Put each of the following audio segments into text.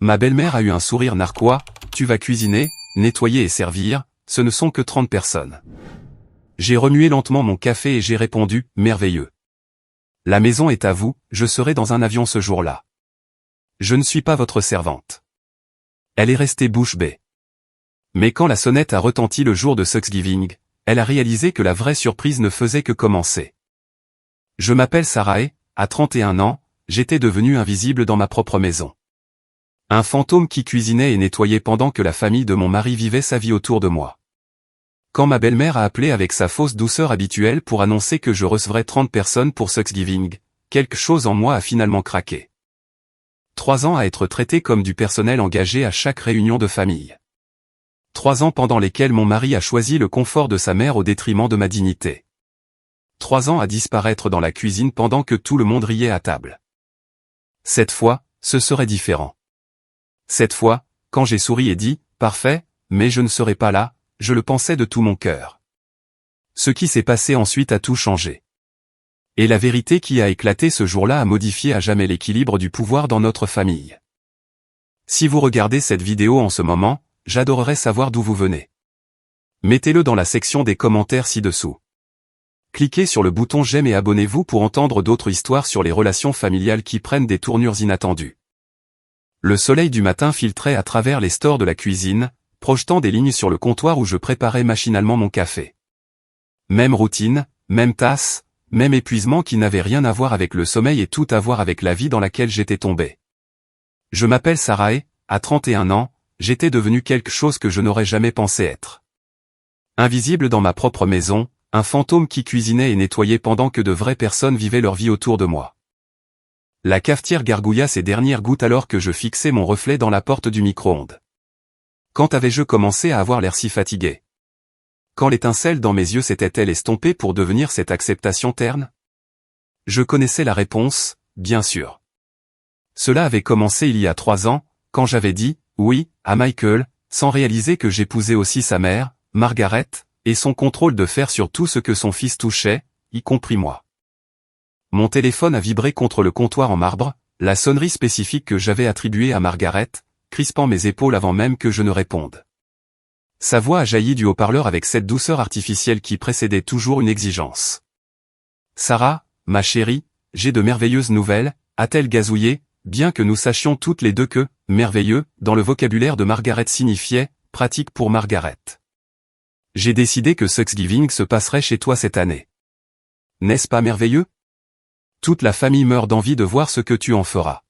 Ma belle-mère a eu un sourire narquois. Tu vas cuisiner, nettoyer et servir, ce ne sont que 30 personnes. J'ai remué lentement mon café et j'ai répondu, merveilleux. La maison est à vous, je serai dans un avion ce jour-là. Je ne suis pas votre servante. Elle est restée bouche bée. Mais quand la sonnette a retenti le jour de Thanksgiving, elle a réalisé que la vraie surprise ne faisait que commencer. Je m'appelle Sarah et, à 31 ans, j'étais devenue invisible dans ma propre maison. Un fantôme qui cuisinait et nettoyait pendant que la famille de mon mari vivait sa vie autour de moi. Quand ma belle-mère a appelé avec sa fausse douceur habituelle pour annoncer que je recevrais 30 personnes pour Thanksgiving, quelque chose en moi a finalement craqué. 3 ans à être traité comme du personnel engagé à chaque réunion de famille. 3 ans pendant lesquels mon mari a choisi le confort de sa mère au détriment de ma dignité. 3 ans à disparaître dans la cuisine pendant que tout le monde riait à table. Cette fois, ce serait différent. Cette fois, quand j'ai souri et dit « Parfait, mais je ne serai pas là », je le pensais de tout mon cœur. Ce qui s'est passé ensuite a tout changé. Et la vérité qui a éclaté ce jour-là a modifié à jamais l'équilibre du pouvoir dans notre famille. Si vous regardez cette vidéo en ce moment, j'adorerais savoir d'où vous venez. Mettez-le dans la section des commentaires ci-dessous. Cliquez sur le bouton j'aime et abonnez-vous pour entendre d'autres histoires sur les relations familiales qui prennent des tournures inattendues. Le soleil du matin filtrait à travers les stores de la cuisine, projetant des lignes sur le comptoir où je préparais machinalement mon café. Même routine, même tasse, même épuisement qui n'avait rien à voir avec le sommeil et tout à voir avec la vie dans laquelle j'étais tombé. Je m'appelle Sarah et, à 31 ans, j'étais devenu quelque chose que je n'aurais jamais pensé être. Invisible dans ma propre maison, un fantôme qui cuisinait et nettoyait pendant que de vraies personnes vivaient leur vie autour de moi. La cafetière gargouilla ses dernières gouttes alors que je fixais mon reflet dans la porte du micro-ondes. Quand avais-je commencé à avoir l'air si fatigué? Quand l'étincelle dans mes yeux s'était-elle estompée pour devenir cette acceptation terne? Je connaissais la réponse, bien sûr. Cela avait commencé il y a 3 ans, quand j'avais dit « oui » à Michael, sans réaliser que j'épousais aussi sa mère, Margaret, et son contrôle de faire sur tout ce que son fils touchait, y compris moi. Mon téléphone a vibré contre le comptoir en marbre, la sonnerie spécifique que j'avais attribuée à Margaret, crispant mes épaules avant même que je ne réponde. Sa voix a jailli du haut-parleur avec cette douceur artificielle qui précédait toujours une exigence. « Sarah, ma chérie, j'ai de merveilleuses nouvelles », a-t-elle gazouillé, bien que nous sachions toutes les deux que « merveilleux » dans le vocabulaire de Margaret signifiait « pratique pour Margaret ». J'ai décidé que Thanksgiving se passerait chez toi cette année. N'est-ce pas merveilleux? Toute la famille meurt d'envie de voir ce que tu en feras.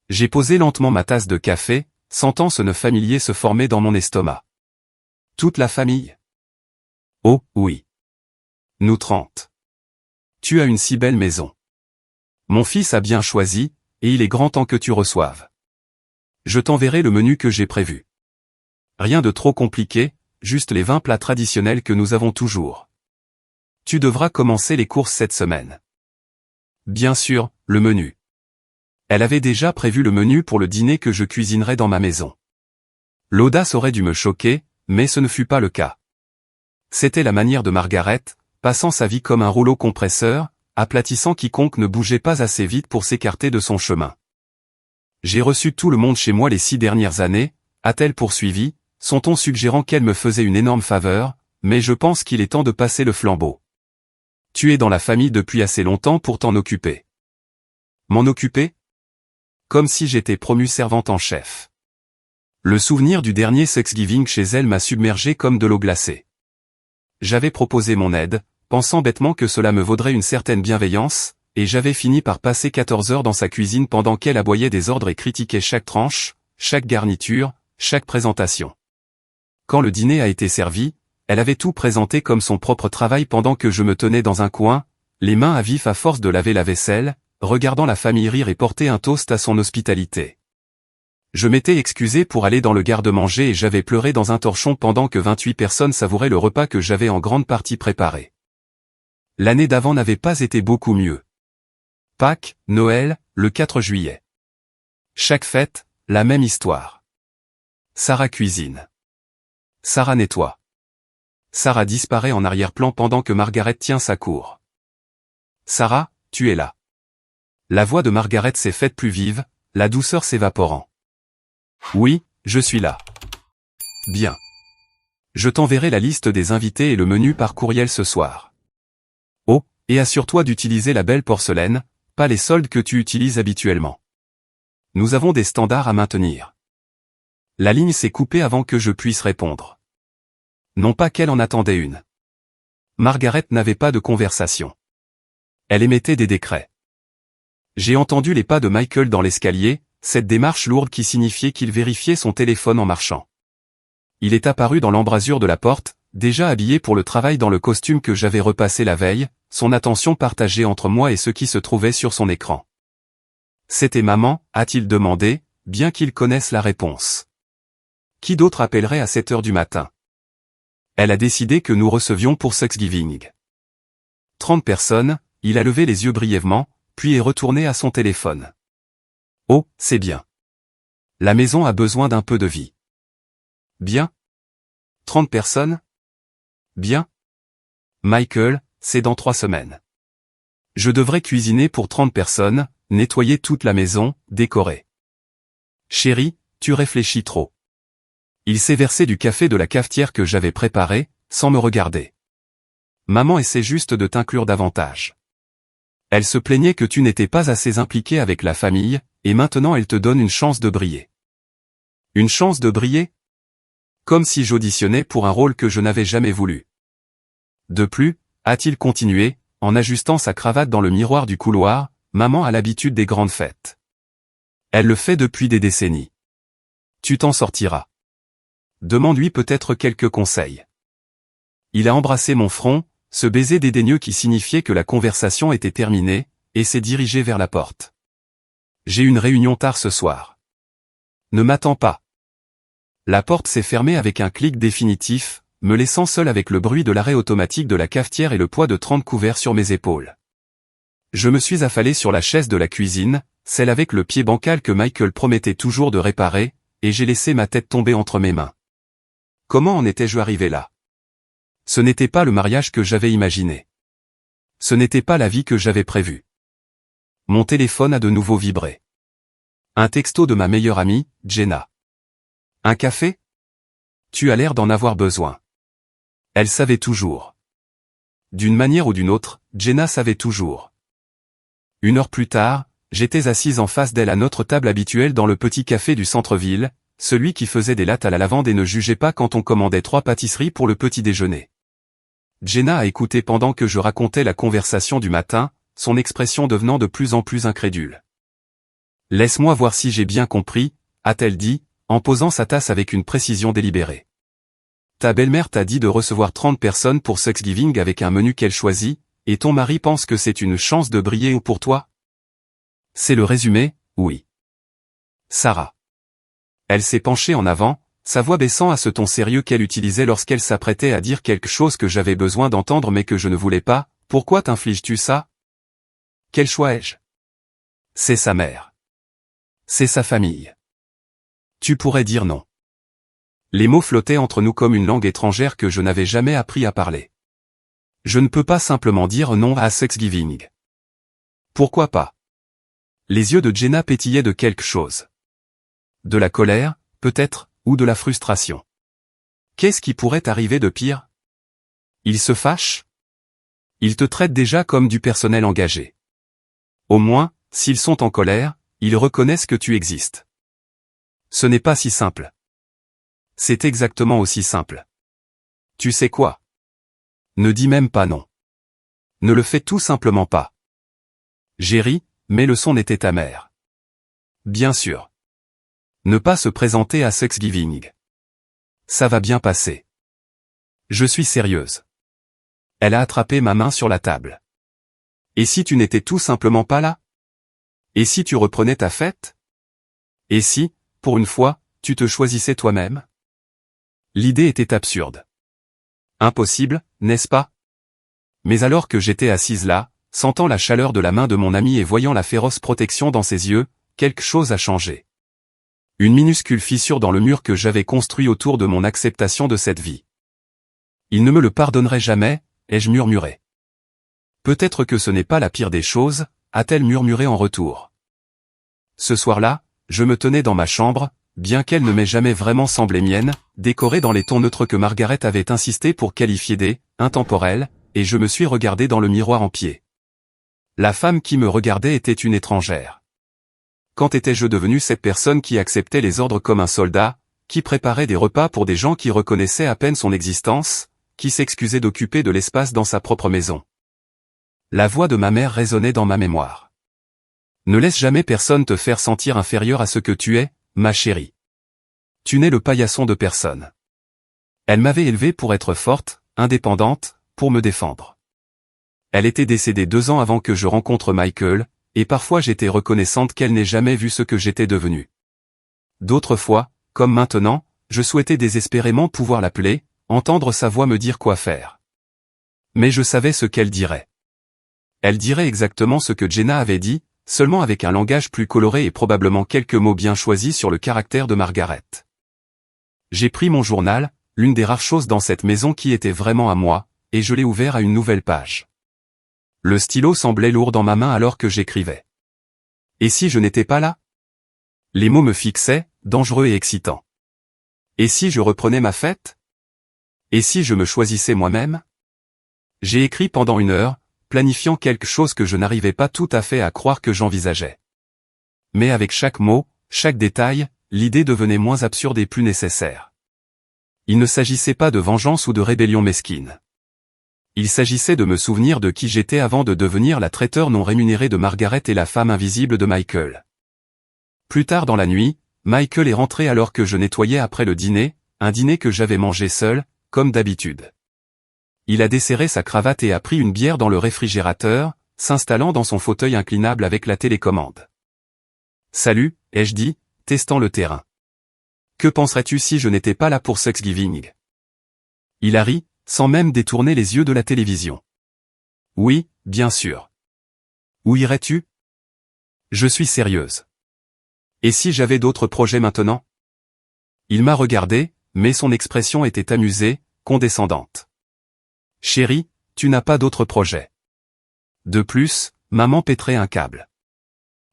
J'ai posé lentement ma tasse de café, sentant ce nœud familier se former dans mon estomac. Toute la famille? Oh, oui. Nous 30. Tu as une si belle maison. Mon fils a bien choisi, et il est grand temps que tu reçoives. Je t'enverrai le menu que j'ai prévu. Rien de trop compliqué, juste les 20 plats traditionnels que nous avons toujours. Tu devras commencer les courses cette semaine. Bien sûr, le menu. Elle avait déjà prévu le menu pour le dîner que je cuisinerais dans ma maison. L'audace aurait dû me choquer, mais ce ne fut pas le cas. C'était la manière de Margaret, passant sa vie comme un rouleau compresseur, aplatissant quiconque ne bougeait pas assez vite pour s'écarter de son chemin. J'ai reçu tout le monde chez moi les 6 dernières années, a-t-elle poursuivi, son ton suggérant qu'elle me faisait une énorme faveur, mais je pense qu'il est temps de passer le flambeau. Tu es dans la famille depuis assez longtemps pour t'en occuper. M'en occuper? Comme si j'étais promue servante en chef. Le souvenir du dernier Thanksgiving chez elle m'a submergé comme de l'eau glacée. J'avais proposé mon aide, pensant bêtement que cela me vaudrait une certaine bienveillance, et j'avais fini par passer 14 heures dans sa cuisine pendant qu'elle aboyait des ordres et critiquait chaque tranche, chaque garniture, chaque présentation. Quand le dîner a été servi, elle avait tout présenté comme son propre travail pendant que je me tenais dans un coin, les mains à vif à force de laver la vaisselle, regardant la famille rire et porter un toast à son hospitalité. Je m'étais excusé pour aller dans le garde-manger et j'avais pleuré dans un torchon pendant que 28 personnes savouraient le repas que j'avais en grande partie préparé. L'année d'avant n'avait pas été beaucoup mieux. Pâques, Noël, le 4 juillet. Chaque fête, la même histoire. Sarah cuisine. Sarah nettoie. Sarah disparaît en arrière-plan pendant que Margaret tient sa cour. Sarah, tu es là. La voix de Margaret s'est faite plus vive, la douceur s'évaporant. Oui, je suis là. Bien. Je t'enverrai la liste des invités et le menu par courriel ce soir. Oh, et assure-toi d'utiliser la belle porcelaine, pas les soldes que tu utilises habituellement. Nous avons des standards à maintenir. La ligne s'est coupée avant que je puisse répondre. Non pas qu'elle en attendait une. Margaret n'avait pas de conversation. Elle émettait des décrets. J'ai entendu les pas de Michael dans l'escalier, cette démarche lourde qui signifiait qu'il vérifiait son téléphone en marchant. Il est apparu dans l'embrasure de la porte, déjà habillé pour le travail dans le costume que j'avais repassé la veille, son attention partagée entre moi et ceux qui se trouvaient sur son écran. C'était maman, a-t-il demandé, bien qu'il connaisse la réponse. Qui d'autre appellerait à 7 heures du matin? Elle a décidé que nous recevions pour Thanksgiving. 30 personnes, il a levé les yeux brièvement, puis est retourné à son téléphone. Oh, c'est bien. La maison a besoin d'un peu de vie. Bien. 30 personnes? Bien. Michael, c'est dans 3 semaines. Je devrais cuisiner pour 30 personnes, nettoyer toute la maison, décorer. Chérie, tu réfléchis trop. Il s'est versé du café de la cafetière que j'avais préparé, sans me regarder. Maman essaie juste de t'inclure davantage. Elle se plaignait que tu n'étais pas assez impliqué avec la famille, et maintenant elle te donne une chance de briller. Une chance de briller? Comme si j'auditionnais pour un rôle que je n'avais jamais voulu. De plus, a-t-il continué, en ajustant sa cravate dans le miroir du couloir, maman a l'habitude des grandes fêtes. Elle le fait depuis des décennies. Tu t'en sortiras. Demande-lui peut-être quelques conseils. Il a embrassé mon front, ce baiser dédaigneux qui signifiait que la conversation était terminée, et s'est dirigé vers la porte. J'ai une réunion tard ce soir. Ne m'attends pas. La porte s'est fermée avec un clic définitif, me laissant seul avec le bruit de l'arrêt automatique de la cafetière et le poids de 30 couverts sur mes épaules. Je me suis affalé sur la chaise de la cuisine, celle avec le pied bancal que Michael promettait toujours de réparer, et j'ai laissé ma tête tomber entre mes mains. Comment en étais-je arrivé là? Ce n'était pas le mariage que j'avais imaginé. Ce n'était pas la vie que j'avais prévue. Mon téléphone a de nouveau vibré. Un texto de ma meilleure amie, Jenna. Un café? Tu as l'air d'en avoir besoin. Elle savait toujours. D'une manière ou d'une autre, Jenna savait toujours. 1 heure plus tard, j'étais assise en face d'elle à notre table habituelle dans le petit café du centre-ville, celui qui faisait des lattes à la lavande et ne jugeait pas quand on commandait 3 pâtisseries pour le petit déjeuner. Jenna a écouté pendant que je racontais la conversation du matin, son expression devenant de plus en plus incrédule. « Laisse-moi voir si j'ai bien compris », a-t-elle dit, en posant sa tasse avec une précision délibérée. « Ta belle-mère t'a dit de recevoir 30 personnes pour Thanksgiving avec un menu qu'elle choisit, et ton mari pense que c'est une chance de briller ou pour toi ?» C'est le résumé, oui. Sarah. Elle s'est penchée en avant, sa voix baissant à ce ton sérieux qu'elle utilisait lorsqu'elle s'apprêtait à dire quelque chose que j'avais besoin d'entendre mais que je ne voulais pas. « Pourquoi t'infliges-tu ça? Quel choix ai-je? C'est sa mère. C'est sa famille. Tu pourrais dire non. » Les mots flottaient entre nous comme une langue étrangère que je n'avais jamais appris à parler. Je ne peux pas simplement dire non à Thanksgiving. Pourquoi pas? Les yeux de Jenna pétillaient de quelque chose. De la colère, peut-être, ou de la frustration. Qu'est-ce qui pourrait arriver de pire? Ils se fâchent? Ils te traitent déjà comme du personnel engagé. Au moins, s'ils sont en colère, ils reconnaissent que tu existes. Ce n'est pas si simple. C'est exactement aussi simple. Tu sais quoi? Ne dis même pas non. Ne le fais tout simplement pas. J'ai ri, mais le son était amer. Bien sûr. Ne pas se présenter à Thanksgiving. Ça va bien passer. Je suis sérieuse. Elle a attrapé ma main sur la table. Et si tu n'étais tout simplement pas là? Et si tu reprenais ta fête? Et si, pour une fois, tu te choisissais toi-même? L'idée était absurde. Impossible, n'est-ce pas? Mais alors que j'étais assise là, sentant la chaleur de la main de mon ami et voyant la féroce protection dans ses yeux, quelque chose a changé. Une minuscule fissure dans le mur que j'avais construit autour de mon acceptation de cette vie. Il ne me le pardonnerait jamais, ai-je murmuré. Peut-être que ce n'est pas la pire des choses, a-t-elle murmuré en retour. Ce soir-là, je me tenais dans ma chambre, bien qu'elle ne m'ait jamais vraiment semblé mienne, décorée dans les tons neutres que Margaret avait insisté pour qualifier intemporels, et je me suis regardé dans le miroir en pied. La femme qui me regardait était une étrangère. Quand étais-je devenu cette personne qui acceptait les ordres comme un soldat, qui préparait des repas pour des gens qui reconnaissaient à peine son existence, qui s'excusait d'occuper de l'espace dans sa propre maison? La voix de ma mère résonnait dans ma mémoire. Ne laisse jamais personne te faire sentir inférieur à ce que tu es, ma chérie. Tu n'es le paillasson de personne. Elle m'avait élevé pour être forte, indépendante, pour me défendre. Elle était décédée 2 ans avant que je rencontre Michael, et parfois j'étais reconnaissante qu'elle n'ait jamais vu ce que j'étais devenu. D'autres fois, comme maintenant, je souhaitais désespérément pouvoir l'appeler, entendre sa voix me dire quoi faire. Mais je savais ce qu'elle dirait. Elle dirait exactement ce que Jenna avait dit, seulement avec un langage plus coloré et probablement quelques mots bien choisis sur le caractère de Margaret. J'ai pris mon journal, l'une des rares choses dans cette maison qui était vraiment à moi, et je l'ai ouvert à une nouvelle page. Le stylo semblait lourd dans ma main alors que j'écrivais. Et si je n'étais pas là? Les mots me fixaient, dangereux et excitants. Et si je reprenais ma fête? Et si je me choisissais moi-même? J'ai écrit pendant 1 heure, planifiant quelque chose que je n'arrivais pas tout à fait à croire que j'envisageais. Mais avec chaque mot, chaque détail, l'idée devenait moins absurde et plus nécessaire. Il ne s'agissait pas de vengeance ou de rébellion mesquine. Il s'agissait de me souvenir de qui j'étais avant de devenir la traiteur non rémunérée de Margaret et la femme invisible de Michael. Plus tard dans la nuit, Michael est rentré alors que je nettoyais après le dîner, un dîner que j'avais mangé seul, comme d'habitude. Il a desserré sa cravate et a pris une bière dans le réfrigérateur, s'installant dans son fauteuil inclinable avec la télécommande. « Salut », ai-je dit, testant le terrain. « Que penserais-tu si je n'étais pas là pour Thanksgiving ?» Il a ri, sans même détourner les yeux de la télévision. « Oui, bien sûr. »« Où irais-tu ?»« Je suis sérieuse. »« Et si j'avais d'autres projets maintenant ?» Il m'a regardé, mais son expression était amusée, condescendante. « Chérie, tu n'as pas d'autres projets. De plus, maman pèterait un câble.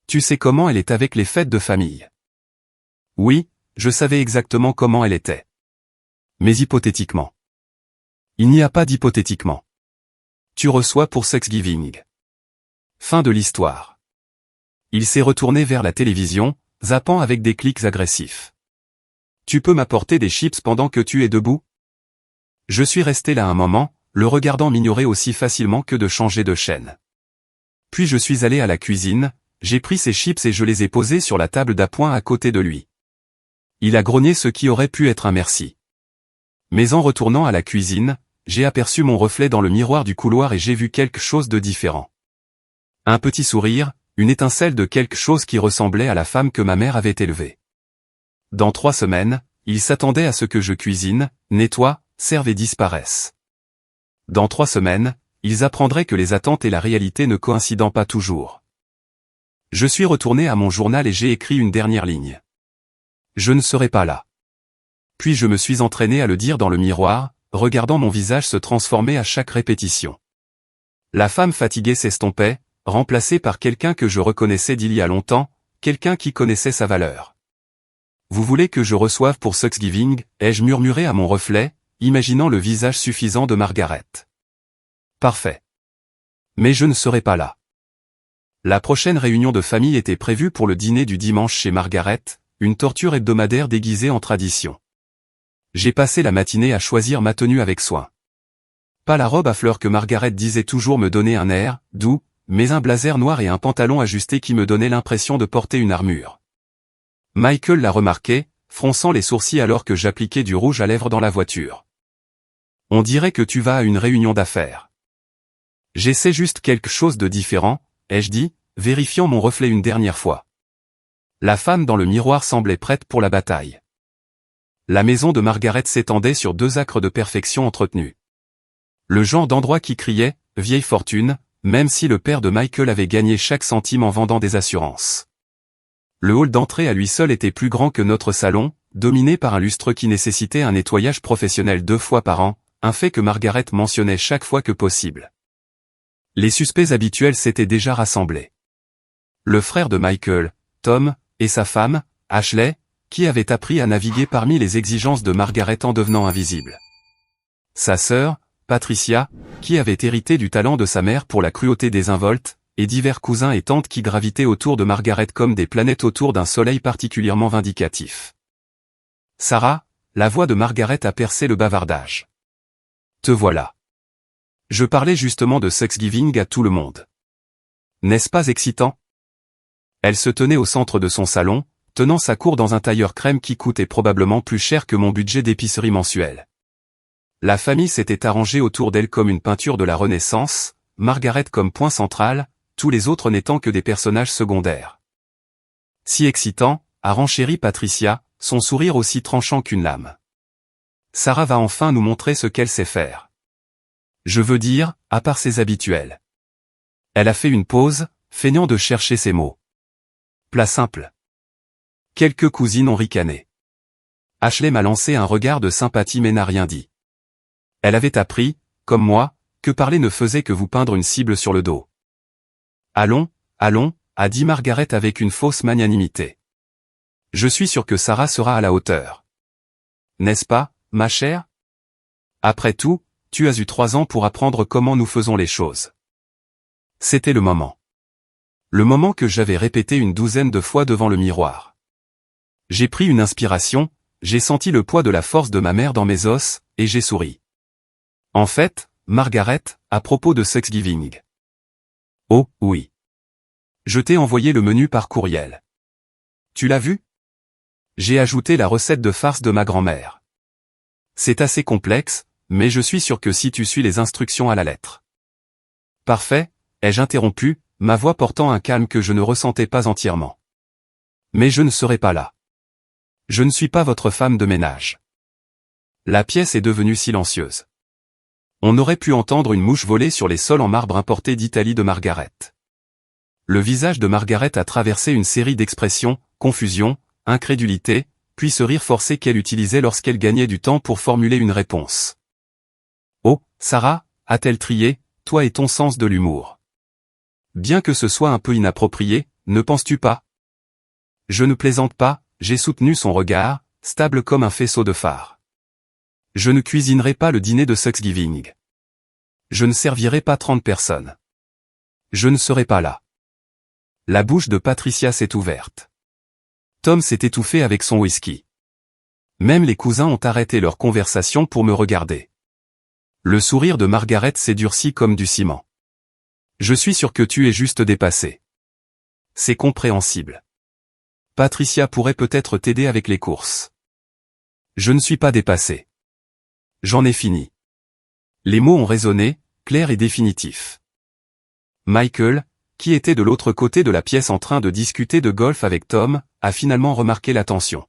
Tu sais comment elle est avec les fêtes de famille. » Oui, je savais exactement comment elle était. Mais hypothétiquement. Il n'y a pas d'hypothétiquement. Tu reçois pour Thanksgiving. Fin de l'histoire. Il s'est retourné vers la télévision, zappant avec des clics agressifs. Tu peux m'apporter des chips pendant que tu es debout? Je suis resté là un moment, le regardant m'ignorer aussi facilement que de changer de chaîne. Puis je suis allé à la cuisine, j'ai pris ses chips et je les ai posés sur la table d'appoint à côté de lui. Il a grogné ce qui aurait pu être un merci. Mais en retournant à la cuisine, j'ai aperçu mon reflet dans le miroir du couloir et j'ai vu quelque chose de différent. Un petit sourire, une étincelle de quelque chose qui ressemblait à la femme que ma mère avait élevée. Dans 3 semaines, il s'attendait à ce que je cuisine, nettoie, serve et disparaisse. Dans 3 semaines, ils apprendraient que les attentes et la réalité ne coïncident pas toujours. Je suis retourné à mon journal et j'ai écrit une dernière ligne. Je ne serai pas là. Puis je me suis entraîné à le dire dans le miroir, regardant mon visage se transformer à chaque répétition. La femme fatiguée s'estompait, remplacée par quelqu'un que je reconnaissais d'il y a longtemps, quelqu'un qui connaissait sa valeur. Vous voulez que je reçoive pour Thanksgiving, ai-je murmuré à mon reflet, imaginant le visage suffisant de Margaret. Parfait. Mais je ne serai pas là. La prochaine réunion de famille était prévue pour le dîner du dimanche chez Margaret, une torture hebdomadaire déguisée en tradition. J'ai passé la matinée à choisir ma tenue avec soin. Pas la robe à fleurs que Margaret disait toujours me donner un air doux, mais un blazer noir et un pantalon ajusté qui me donnait l'impression de porter une armure. Michael l'a remarqué, fronçant les sourcils alors que j'appliquais du rouge à lèvres dans la voiture. On dirait que tu vas à une réunion d'affaires. J'essaie juste quelque chose de différent, ai-je dit, vérifiant mon reflet une dernière fois. La femme dans le miroir semblait prête pour la bataille. La maison de Margaret s'étendait sur 2 acres de perfection entretenus. Le genre d'endroit qui criait « vieille fortune », même si le père de Michael avait gagné chaque centime en vendant des assurances. Le hall d'entrée à lui seul était plus grand que notre salon, dominé par un lustre qui nécessitait un nettoyage professionnel 2 fois par an, un fait que Margaret mentionnait chaque fois que possible. Les suspects habituels s'étaient déjà rassemblés. Le frère de Michael, Tom, et sa femme, Ashley, qui avait appris à naviguer parmi les exigences de Margaret en devenant invisible. Sa sœur, Patricia, qui avait hérité du talent de sa mère pour la cruauté désinvolte, et divers cousins et tantes qui gravitaient autour de Margaret comme des planètes autour d'un soleil particulièrement vindicatif. Sarah, la voix de Margaret a percé le bavardage. Te voilà. Je parlais justement de Thanksgiving à tout le monde. N'est-ce pas excitant? Elle se tenait au centre de son salon, tenant sa cour dans un tailleur crème qui coûtait probablement plus cher que mon budget d'épicerie mensuel. La famille s'était arrangée autour d'elle comme une peinture de la Renaissance, Margaret comme point central, tous les autres n'étant que des personnages secondaires. Si excitant, a renchéri Patricia, son sourire aussi tranchant qu'une lame. Sarah va enfin nous montrer ce qu'elle sait faire. Je veux dire, à part ses habituels. Elle a fait une pause, feignant de chercher ses mots. Plat simple. Quelques cousines ont ricané. Ashley m'a lancé un regard de sympathie mais n'a rien dit. Elle avait appris, comme moi, que parler ne faisait que vous peindre une cible sur le dos. Allons, allons, a dit Margaret avec une fausse magnanimité. Je suis sûr que Sarah sera à la hauteur. N'est-ce pas, ma chère? Après tout, tu as eu 3 ans pour apprendre comment nous faisons les choses. C'était le moment. Le moment que j'avais répété une 12aine de fois devant le miroir. J'ai pris une inspiration, j'ai senti le poids de la force de ma mère dans mes os, et j'ai souri. En fait, Margaret, à propos de Thanksgiving. Oh, oui. Je t'ai envoyé le menu par courriel. Tu l'as vu? J'ai ajouté la recette de farce de ma grand-mère. C'est assez complexe, mais je suis sûr que si tu suis les instructions à la lettre. Parfait, ai-je interrompu, ma voix portant un calme que je ne ressentais pas entièrement. Mais je ne serai pas là. Je ne suis pas votre femme de ménage. La pièce est devenue silencieuse. On aurait pu entendre une mouche voler sur les sols en marbre importés d'Italie de Margaret. Le visage de Margaret a traversé une série d'expressions, confusion, incrédulité, puis ce rire forcé qu'elle utilisait lorsqu'elle gagnait du temps pour formuler une réponse. Oh, Sarah, a-t-elle trié, toi et ton sens de l'humour. Bien que ce soit un peu inapproprié, ne penses-tu pas? Je ne plaisante pas, j'ai soutenu son regard, stable comme un faisceau de phare. Je ne cuisinerai pas le dîner de Thanksgiving. Je ne servirai pas 30 personnes. Je ne serai pas là. La bouche de Patricia s'est ouverte. Tom s'est étouffé avec son whisky. Même les cousins ont arrêté leur conversation pour me regarder. Le sourire de Margaret s'est durci comme du ciment. Je suis sûr que tu es juste dépassé. C'est compréhensible. Patricia pourrait peut-être t'aider avec les courses. Je ne suis pas dépassé. J'en ai fini. Les mots ont résonné, clairs et définitifs. Michael, qui était de l'autre côté de la pièce en train de discuter de golf avec Tom, a finalement remarqué la tension.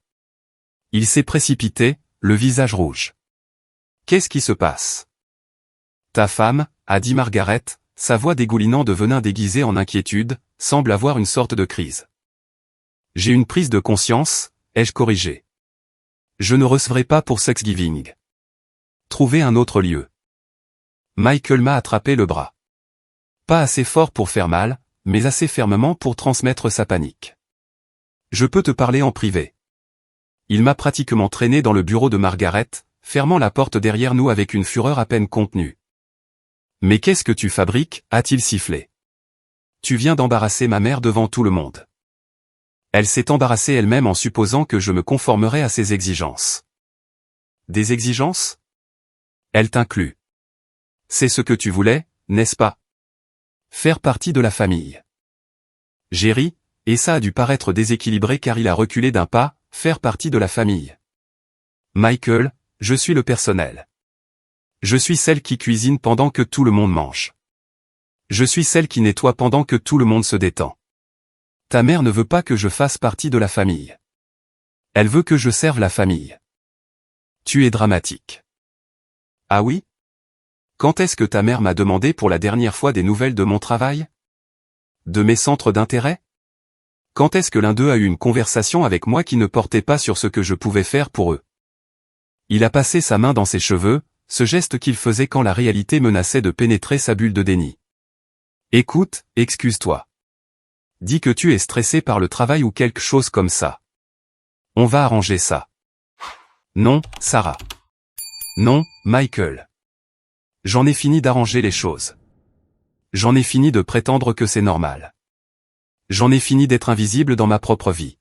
Il s'est précipité, le visage rouge. Qu'est-ce qui se passe? Ta femme, a dit Margaret, sa voix dégoulinant de venin déguisé en inquiétude, semble avoir une sorte de crise. J'ai une prise de conscience, ai-je corrigé. Je ne recevrai pas pour Thanksgiving. Trouvez un autre lieu. Michael m'a attrapé le bras. Pas assez fort pour faire mal, mais assez fermement pour transmettre sa panique. Je peux te parler en privé. Il m'a pratiquement traîné dans le bureau de Margaret, fermant la porte derrière nous avec une fureur à peine contenue. Mais qu'est-ce que tu fabriques, a-t-il sifflé. Tu viens d'embarrasser ma mère devant tout le monde. Elle s'est embarrassée elle-même en supposant que je me conformerais à ses exigences. Des exigences? Elle t'inclut. C'est ce que tu voulais, n'est-ce pas? Faire partie de la famille. J'ai ri, et ça a dû paraître déséquilibré car il a reculé d'un pas, faire partie de la famille. Michael, je suis le personnel. Je suis celle qui cuisine pendant que tout le monde mange. Je suis celle qui nettoie pendant que tout le monde se détend. Ta mère ne veut pas que je fasse partie de la famille. Elle veut que je serve la famille. Tu es dramatique. Ah oui? Quand est-ce que ta mère m'a demandé pour la dernière fois des nouvelles de mon travail? De mes centres d'intérêt? Quand est-ce que l'un d'eux a eu une conversation avec moi qui ne portait pas sur ce que je pouvais faire pour eux? Il a passé sa main dans ses cheveux, ce geste qu'il faisait quand la réalité menaçait de pénétrer sa bulle de déni. Écoute, excuse-toi. Dis que tu es stressé par le travail ou quelque chose comme ça. On va arranger ça. Non, Sarah. Non, Michael. J'en ai fini d'arranger les choses. J'en ai fini de prétendre que c'est normal. J'en ai fini d'être invisible dans ma propre vie.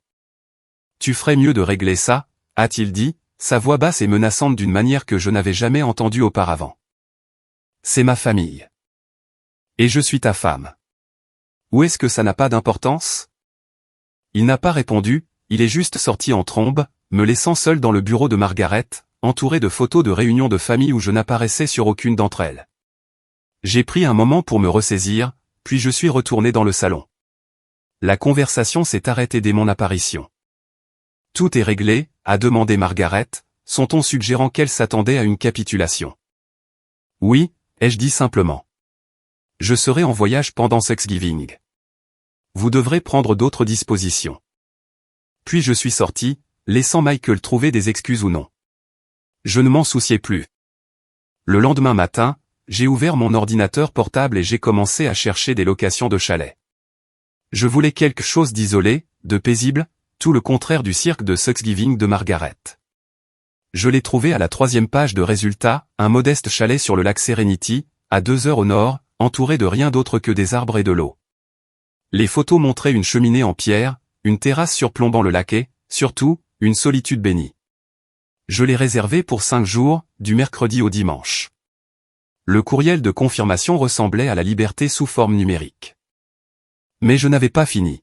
Tu ferais mieux de régler ça, a-t-il dit, sa voix basse et menaçante d'une manière que je n'avais jamais entendue auparavant. C'est ma famille. Et je suis ta femme. Ou est-ce que ça n'a pas d'importance? Il n'a pas répondu, il est juste sorti en trombe, me laissant seul dans le bureau de Margaret, entouré de photos de réunions de famille où je n'apparaissais sur aucune d'entre elles. J'ai pris un moment pour me ressaisir, puis je suis retourné dans le salon. La conversation s'est arrêtée dès mon apparition. Tout est réglé, a demandé Margaret, son ton suggérant qu'elle s'attendait à une capitulation. Oui, ai-je dit simplement. Je serai en voyage pendant Thanksgiving. Vous devrez prendre d'autres dispositions. Puis je suis sorti, laissant Michael trouver des excuses ou non. Je ne m'en souciais plus. Le lendemain matin, j'ai ouvert mon ordinateur portable et j'ai commencé à chercher des locations de chalets. Je voulais quelque chose d'isolé, de paisible, tout le contraire du cirque de Thanksgiving de Margaret. Je l'ai trouvé à la 3e page de résultats, un modeste chalet sur le lac Serenity, à 2 heures au nord, entouré de rien d'autre que des arbres et de l'eau. Les photos montraient une cheminée en pierre, une terrasse surplombant le lac et, surtout, une solitude bénie. Je l'ai réservé pour 5 jours, du mercredi au dimanche. Le courriel de confirmation ressemblait à la liberté sous forme numérique. Mais je n'avais pas fini.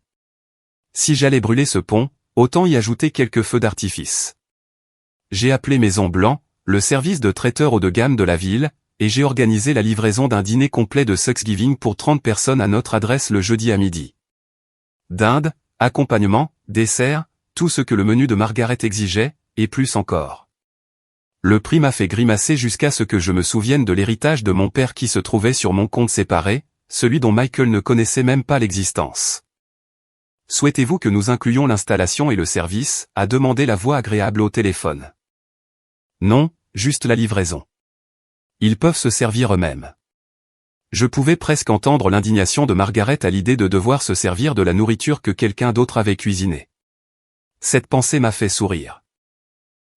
Si j'allais brûler ce pont, autant y ajouter quelques feux d'artifice. J'ai appelé Maison Blanc, le service de traiteur haut de gamme de la ville, et j'ai organisé la livraison d'un dîner complet de Thanksgiving pour 30 personnes à notre adresse le jeudi à midi. Dinde, accompagnement, dessert, tout ce que le menu de Margaret exigeait, et plus encore. Le prix m'a fait grimacer jusqu'à ce que je me souvienne de l'héritage de mon père qui se trouvait sur mon compte séparé, celui dont Michael ne connaissait même pas l'existence. Souhaitez-vous que nous incluions l'installation et le service, a demandé la voix agréable au téléphone. Non, juste la livraison. Ils peuvent se servir eux-mêmes. Je pouvais presque entendre l'indignation de Margaret à l'idée de devoir se servir de la nourriture que quelqu'un d'autre avait cuisinée. Cette pensée m'a fait sourire.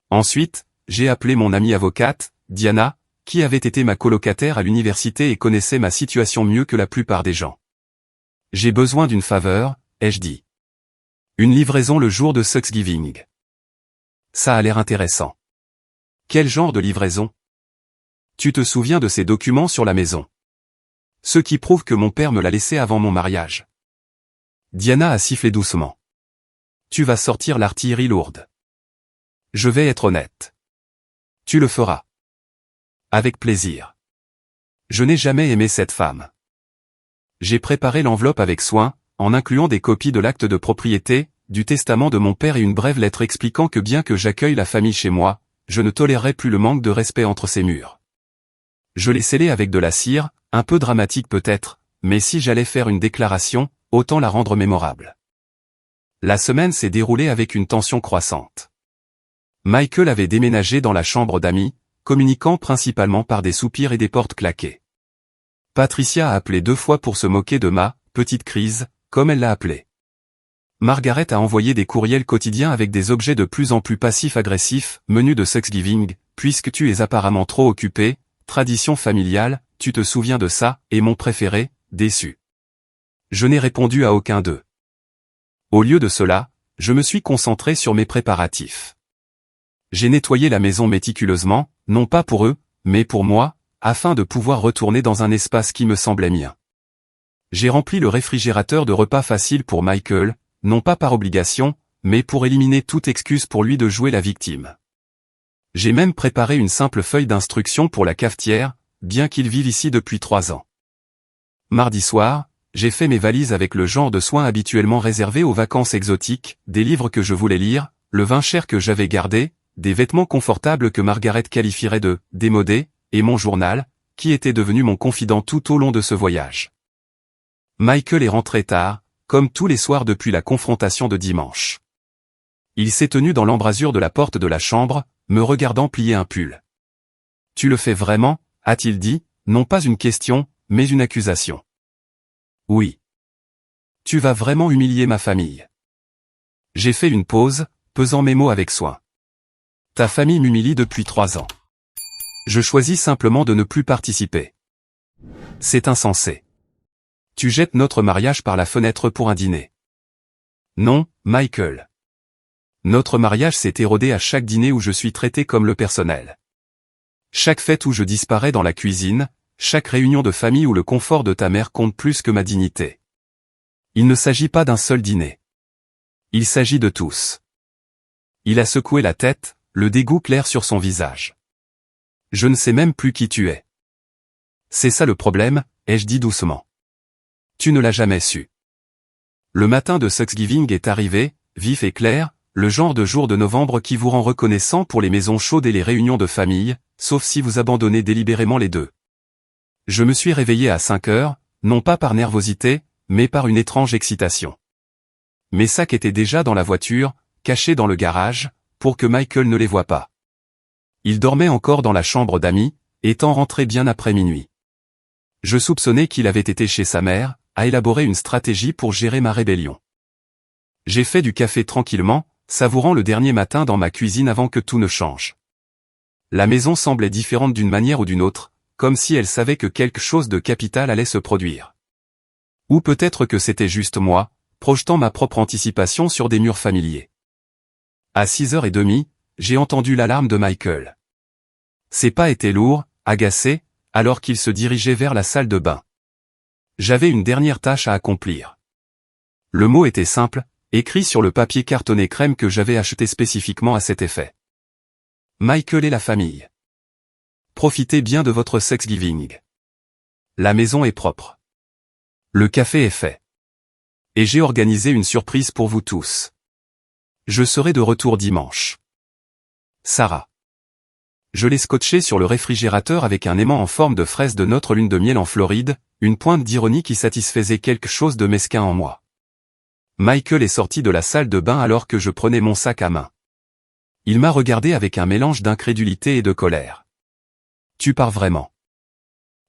Ensuite, j'ai appelé mon amie avocate, Diana, qui avait été ma colocataire à l'université et connaissait ma situation mieux que la plupart des gens. J'ai besoin d'une faveur, ai-je dit. Une livraison le jour de Thanksgiving. Ça a l'air intéressant. Quel genre de livraison? Tu te souviens de ces documents sur la maison? Ceux qui prouvent que mon père me l'a laissé avant mon mariage. Diana a sifflé doucement. Tu vas sortir l'artillerie lourde. Je vais être honnête. Tu le feras. Avec plaisir. Je n'ai jamais aimé cette femme. J'ai préparé l'enveloppe avec soin, en incluant des copies de l'acte de propriété, du testament de mon père et une brève lettre expliquant que bien que j'accueille la famille chez moi, je ne tolérerai plus le manque de respect entre ces murs. Je l'ai scellé avec de la cire, un peu dramatique peut-être, mais si j'allais faire une déclaration, autant la rendre mémorable. La semaine s'est déroulée avec une tension croissante. Michael avait déménagé dans la chambre d'amis, communiquant principalement par des soupirs et des portes claquées. Patricia a appelé 2 fois pour se moquer de ma « petite crise », comme elle l'a appelée. Margaret a envoyé des courriels quotidiens avec des objets de plus en plus passifs-agressifs, menu de Thanksgiving, puisque tu es apparemment trop occupé, tradition familiale, tu te souviens de ça, et mon préféré, déçu. Je n'ai répondu à aucun d'eux. Au lieu de cela, je me suis concentré sur mes préparatifs. J'ai nettoyé la maison méticuleusement, non pas pour eux, mais pour moi, afin de pouvoir retourner dans un espace qui me semblait mien. J'ai rempli le réfrigérateur de repas faciles pour Michael, non pas par obligation, mais pour éliminer toute excuse pour lui de jouer la victime. J'ai même préparé une simple feuille d'instruction pour la cafetière, bien qu'il vive ici depuis 3 ans. Mardi soir, j'ai fait mes valises avec le genre de soins habituellement réservés aux vacances exotiques, des livres que je voulais lire, le vin cher que j'avais gardé, des vêtements confortables que Margaret qualifierait de « démodés », et mon journal, qui était devenu mon confident tout au long de ce voyage. Michael est rentré tard, comme tous les soirs depuis la confrontation de dimanche. Il s'est tenu dans l'embrasure de la porte de la chambre, me regardant plier un pull. « Tu le fais vraiment ?» a-t-il dit, non pas une question, mais une accusation. « Oui. Tu vas vraiment humilier ma famille. » J'ai fait une pause, pesant mes mots avec soin. Ta famille m'humilie depuis 3 ans. Je choisis simplement de ne plus participer. C'est insensé. Tu jettes notre mariage par la fenêtre pour un dîner. Non, Michael. Notre mariage s'est érodé à chaque dîner où je suis traité comme le personnel. Chaque fête où je disparais dans la cuisine, chaque réunion de famille où le confort de ta mère compte plus que ma dignité. Il ne s'agit pas d'un seul dîner. Il s'agit de tous. Il a secoué la tête, le dégoût clair sur son visage. Je ne sais même plus qui tu es. C'est ça le problème, ai-je dit doucement. Tu ne l'as jamais su. Le matin de Thanksgiving est arrivé, vif et clair, le genre de jour de novembre qui vous rend reconnaissant pour les maisons chaudes et les réunions de famille, sauf si vous abandonnez délibérément les deux. Je me suis réveillé à 5 heures, non pas par nervosité, mais par une étrange excitation. Mes sacs étaient déjà dans la voiture, cachés dans le garage, pour que Michael ne les voie pas. Il dormait encore dans la chambre d'amis, étant rentré bien après minuit. Je soupçonnais qu'il avait été chez sa mère, à élaborer une stratégie pour gérer ma rébellion. J'ai fait du café tranquillement, savourant le dernier matin dans ma cuisine avant que tout ne change. La maison semblait différente d'une manière ou d'une autre, comme si elle savait que quelque chose de capital allait se produire. Ou peut-être que c'était juste moi, projetant ma propre anticipation sur des murs familiers. À 6h30, j'ai entendu l'alarme de Michael. Ses pas étaient lourds, agacés, alors qu'il se dirigeait vers la salle de bain. J'avais une dernière tâche à accomplir. Le mot était simple, écrit sur le papier cartonné crème que j'avais acheté spécifiquement à cet effet. Michael et la famille. Profitez bien de votre Thanksgiving. La maison est propre. Le café est fait. Et j'ai organisé une surprise pour vous tous. Je serai de retour dimanche. Sarah. Je l'ai scotché sur le réfrigérateur avec un aimant en forme de fraise de notre lune de miel en Floride, une pointe d'ironie qui satisfaisait quelque chose de mesquin en moi. Michael est sorti de la salle de bain alors que je prenais mon sac à main. Il m'a regardé avec un mélange d'incrédulité et de colère. Tu pars vraiment?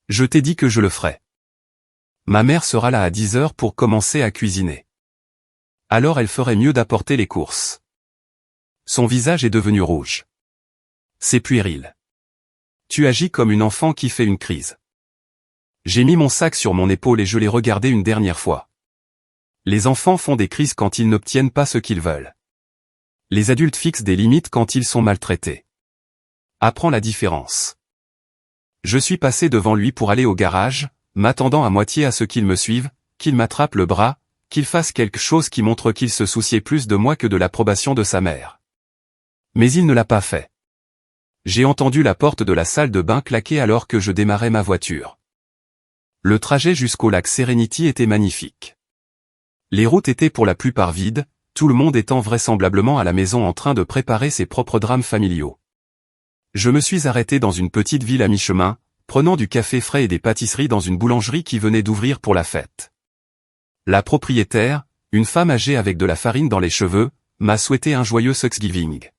Je t'ai dit que je le ferais. Ma mère sera là à 10h pour commencer à cuisiner. Alors elle ferait mieux d'apporter les courses. Son visage est devenu rouge. C'est puéril. Tu agis comme une enfant qui fait une crise. J'ai mis mon sac sur mon épaule et je l'ai regardé une dernière fois. Les enfants font des crises quand ils n'obtiennent pas ce qu'ils veulent. Les adultes fixent des limites quand ils sont maltraités. Apprends la différence. Je suis passé devant lui pour aller au garage, m'attendant à moitié à ce qu'il me suive, qu'il m'attrape le bras, qu'il fasse quelque chose qui montre qu'il se souciait plus de moi que de l'approbation de sa mère. Mais il ne l'a pas fait. J'ai entendu la porte de la salle de bain claquer alors que je démarrais ma voiture. Le trajet jusqu'au lac Serenity était magnifique. Les routes étaient pour la plupart vides, tout le monde étant vraisemblablement à la maison en train de préparer ses propres drames familiaux. Je me suis arrêté dans une petite ville à mi-chemin, prenant du café frais et des pâtisseries dans une boulangerie qui venait d'ouvrir pour la fête. La propriétaire, une femme âgée avec de la farine dans les cheveux, m'a souhaité un joyeux Thanksgiving.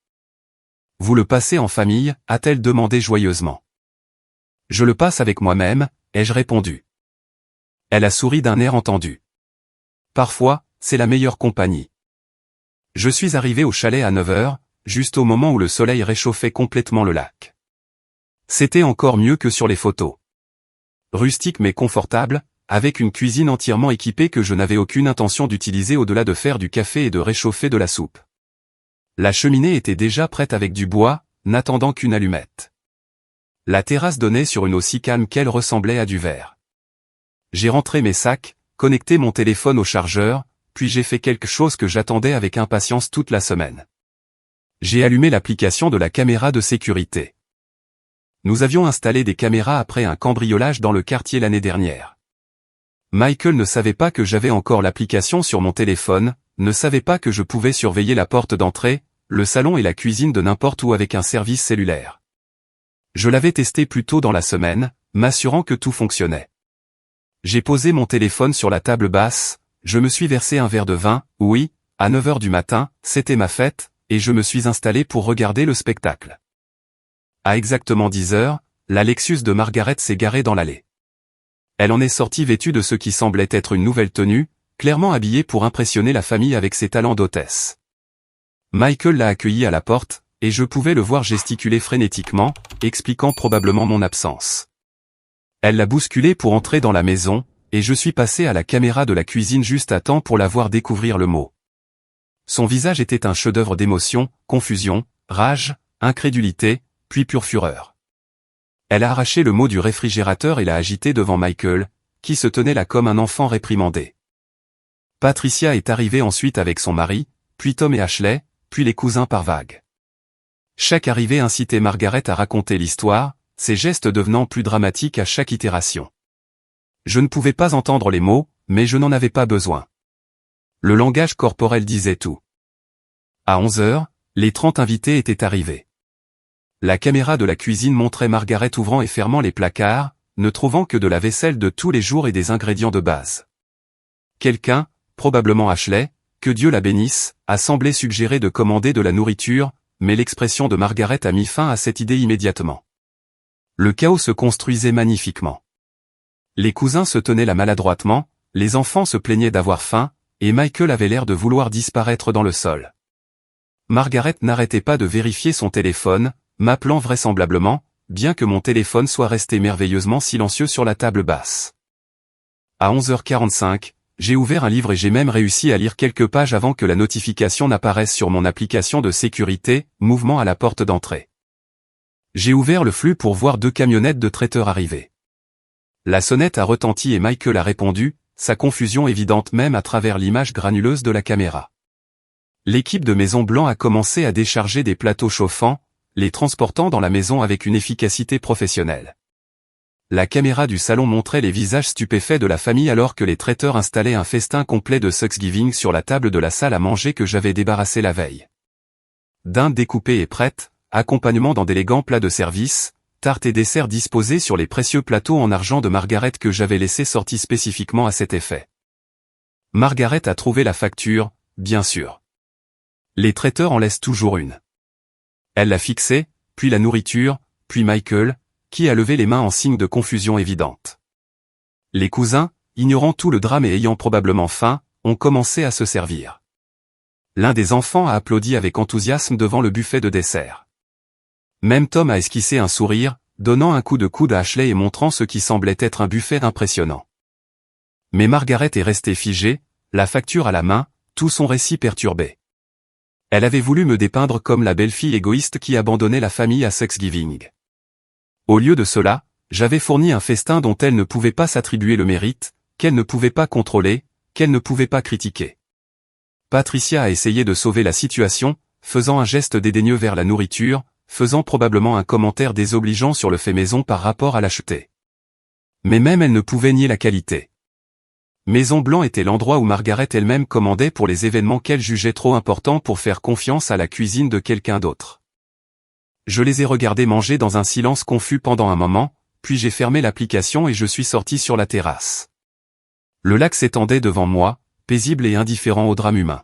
Vous le passez en famille, a-t-elle demandé joyeusement. Je le passe avec moi-même, ai-je répondu. Elle a souri d'un air entendu. Parfois, c'est la meilleure compagnie. Je suis arrivé au chalet à 9h, juste au moment où le soleil réchauffait complètement le lac. C'était encore mieux que sur les photos. Rustique mais confortable, avec une cuisine entièrement équipée que je n'avais aucune intention d'utiliser au-delà de faire du café et de réchauffer de la soupe. La cheminée était déjà prête avec du bois, n'attendant qu'une allumette. La terrasse donnait sur une eau si calme qu'elle ressemblait à du verre. J'ai rentré mes sacs, connecté mon téléphone au chargeur, puis j'ai fait quelque chose que j'attendais avec impatience toute la semaine. J'ai allumé l'application de la caméra de sécurité. Nous avions installé des caméras après un cambriolage dans le quartier l'année dernière. Michael ne savait pas que j'avais encore l'application sur mon téléphone, ne savait pas que je pouvais surveiller la porte d'entrée, le salon et la cuisine de n'importe où avec un service cellulaire. Je l'avais testé plus tôt dans la semaine, m'assurant que tout fonctionnait. J'ai posé mon téléphone sur la table basse, je me suis versé un verre de vin, oui, à 9h du matin, c'était ma fête, et je me suis installé pour regarder le spectacle. À exactement 10h, la Lexus de Margaret s'est garée dans l'allée. Elle en est sortie vêtue de ce qui semblait être une nouvelle tenue, clairement habillée pour impressionner la famille avec ses talents d'hôtesse. Michael l'a accueilli à la porte, et je pouvais le voir gesticuler frénétiquement, expliquant probablement mon absence. Elle l'a bousculé pour entrer dans la maison, et je suis passé à la caméra de la cuisine juste à temps pour la voir découvrir le mot. Son visage était un chef-d'œuvre d'émotion, confusion, rage, incrédulité, puis pure fureur. Elle a arraché le mot du réfrigérateur et l'a agité devant Michael, qui se tenait là comme un enfant réprimandé. Patricia est arrivée ensuite avec son mari, puis Tom et Ashley, puis les cousins par vagues. Chaque arrivée incitait Margaret à raconter l'histoire, ses gestes devenant plus dramatiques à chaque itération. Je ne pouvais pas entendre les mots, mais je n'en avais pas besoin. Le langage corporel disait tout. À 11 heures, les 30 invités étaient arrivés. La caméra de la cuisine montrait Margaret ouvrant et fermant les placards, ne trouvant que de la vaisselle de tous les jours et des ingrédients de base. Quelqu'un, probablement Ashley, que Dieu la bénisse, a semblé suggérer de commander de la nourriture, mais l'expression de Margaret a mis fin à cette idée immédiatement. Le chaos se construisait magnifiquement. Les cousins se tenaient là maladroitement, les enfants se plaignaient d'avoir faim, et Michael avait l'air de vouloir disparaître dans le sol. Margaret n'arrêtait pas de vérifier son téléphone, m'appelant vraisemblablement, bien que mon téléphone soit resté merveilleusement silencieux sur la table basse. À 11h45, j'ai ouvert un livre et j'ai même réussi à lire quelques pages avant que la notification n'apparaisse sur mon application de sécurité, mouvement à la porte d'entrée. J'ai ouvert le flux pour voir 2 camionnettes de traiteurs arriver. La sonnette a retenti et Michael a répondu, sa confusion évidente même à travers l'image granuleuse de la caméra. L'équipe de Maison Blanc a commencé à décharger des plateaux chauffants, les transportant dans la maison avec une efficacité professionnelle. La caméra du salon montrait les visages stupéfaits de la famille alors que les traiteurs installaient un festin complet de Thanksgiving sur la table de la salle à manger que j'avais débarrassée la veille. Dinde découpée et prête, accompagnement dans d'élégants plats de service, tartes et desserts disposés sur les précieux plateaux en argent de Margaret que j'avais laissés sortis spécifiquement à cet effet. Margaret a trouvé la facture, bien sûr. Les traiteurs en laissent toujours une. Elle l'a fixée, puis la nourriture, puis Michael, qui a levé les mains en signe de confusion évidente. Les cousins, ignorant tout le drame et ayant probablement faim, ont commencé à se servir. L'un des enfants a applaudi avec enthousiasme devant le buffet de dessert. Même Tom a esquissé un sourire, donnant un coup de coude à Ashley et montrant ce qui semblait être un buffet impressionnant. Mais Margaret est restée figée, la facture à la main, tout son récit perturbé. Elle avait voulu me dépeindre comme la belle-fille égoïste qui abandonnait la famille à Thanksgiving. Au lieu de cela, j'avais fourni un festin dont elle ne pouvait pas s'attribuer le mérite, qu'elle ne pouvait pas contrôler, qu'elle ne pouvait pas critiquer. Patricia a essayé de sauver la situation, faisant un geste dédaigneux vers la nourriture, faisant probablement un commentaire désobligeant sur le fait maison par rapport à l'acheter. Mais même elle ne pouvait nier la qualité. Maison Blanc était l'endroit où Margaret elle-même commandait pour les événements qu'elle jugeait trop importants pour faire confiance à la cuisine de quelqu'un d'autre. Je les ai regardés manger dans un silence confus pendant un moment, puis j'ai fermé l'application et je suis sorti sur la terrasse. Le lac s'étendait devant moi, paisible et indifférent au drame humain.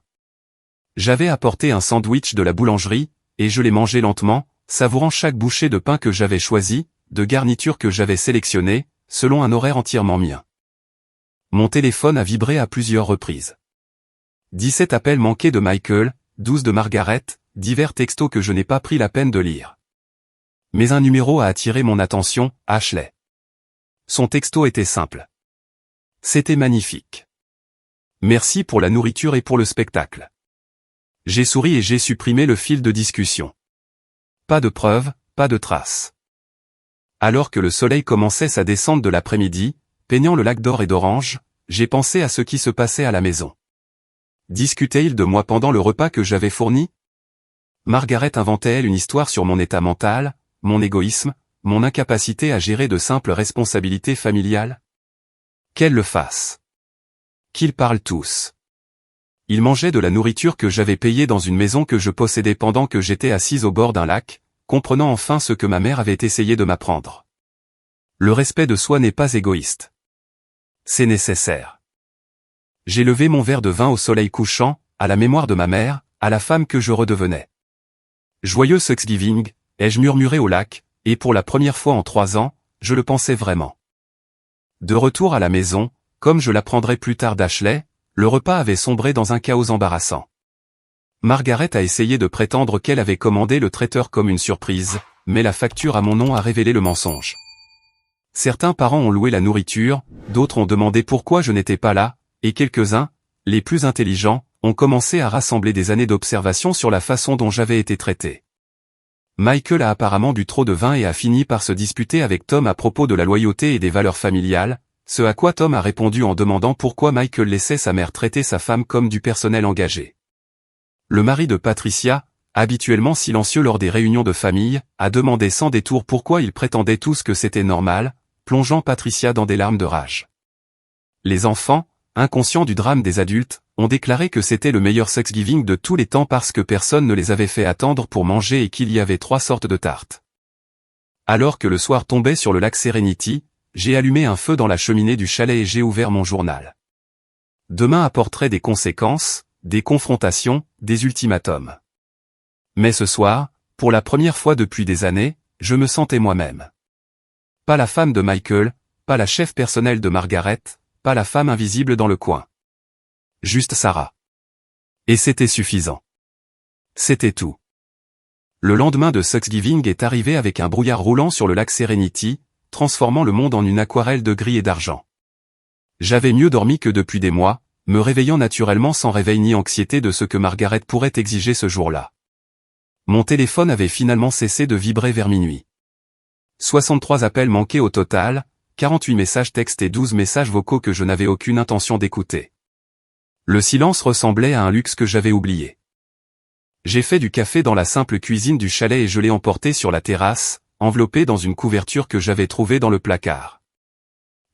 J'avais apporté un sandwich de la boulangerie, et je l'ai mangé lentement, savourant chaque bouchée de pain que j'avais choisi, de garniture que j'avais sélectionnée, selon un horaire entièrement mien. Mon téléphone a vibré à plusieurs reprises. 17 appels manqués de Michael, 12 de Margaret, divers textos que je n'ai pas pris la peine de lire. Mais un numéro a attiré mon attention, Ashley. Son texto était simple. C'était magnifique. Merci pour la nourriture et pour le spectacle. J'ai souri et j'ai supprimé le fil de discussion. Pas de preuves, pas de traces. Alors que le soleil commençait sa descente de l'après-midi, peignant le lac d'or et d'orange, j'ai pensé à ce qui se passait à la maison. Discutait-il de moi pendant le repas que j'avais fourni? Margaret inventait-elle une histoire sur mon état mental, mon égoïsme, mon incapacité à gérer de simples responsabilités familiales? Qu'elle le fasse. Qu'ils parlent tous. Ils mangeaient de la nourriture que j'avais payée dans une maison que je possédais pendant que j'étais assise au bord d'un lac, comprenant enfin ce que ma mère avait essayé de m'apprendre. Le respect de soi n'est pas égoïste. C'est nécessaire. J'ai levé mon verre de vin au soleil couchant, à la mémoire de ma mère, à la femme que je redevenais. Joyeux Thanksgiving, ai-je murmuré au lac, et pour la première fois en 3 ans, je le pensais vraiment. De retour à la maison, comme je l'apprendrai plus tard d'Ashley, le repas avait sombré dans un chaos embarrassant. Margaret a essayé de prétendre qu'elle avait commandé le traiteur comme une surprise, mais la facture à mon nom a révélé le mensonge. Certains parents ont loué la nourriture, d'autres ont demandé pourquoi je n'étais pas là, et quelques-uns, les plus intelligents, ont commencé à rassembler des années d'observation sur la façon dont j'avais été traité. Michael a apparemment bu trop de vin et a fini par se disputer avec Tom à propos de la loyauté et des valeurs familiales, ce à quoi Tom a répondu en demandant pourquoi Michael laissait sa mère traiter sa femme comme du personnel engagé. Le mari de Patricia, habituellement silencieux lors des réunions de famille, a demandé sans détour pourquoi ils prétendaient tous que c'était normal, plongeant Patricia dans des larmes de rage. Les enfants, inconscients du drame des adultes, ont déclaré que c'était le meilleur Thanksgiving de tous les temps parce que personne ne les avait fait attendre pour manger et qu'il y avait 3 sortes de tartes. Alors que le soir tombait sur le lac Serenity, j'ai allumé un feu dans la cheminée du chalet et j'ai ouvert mon journal. Demain apporterait des conséquences, des confrontations, des ultimatums. Mais ce soir, pour la première fois depuis des années, je me sentais moi-même. Pas la femme de Michael, pas la chef personnelle de Margaret, pas la femme invisible dans le coin. Juste Sarah. Et c'était suffisant. C'était tout. Le lendemain de Thanksgiving est arrivé avec un brouillard roulant sur le lac Serenity, transformant le monde en une aquarelle de gris et d'argent. J'avais mieux dormi que depuis des mois, me réveillant naturellement sans réveil ni anxiété de ce que Margaret pourrait exiger ce jour-là. Mon téléphone avait finalement cessé de vibrer vers minuit. 63 appels manqués au total, 48 messages textes et 12 messages vocaux que je n'avais aucune intention d'écouter. Le silence ressemblait à un luxe que j'avais oublié. J'ai fait du café dans la simple cuisine du chalet et je l'ai emporté sur la terrasse, enveloppé dans une couverture que j'avais trouvée dans le placard.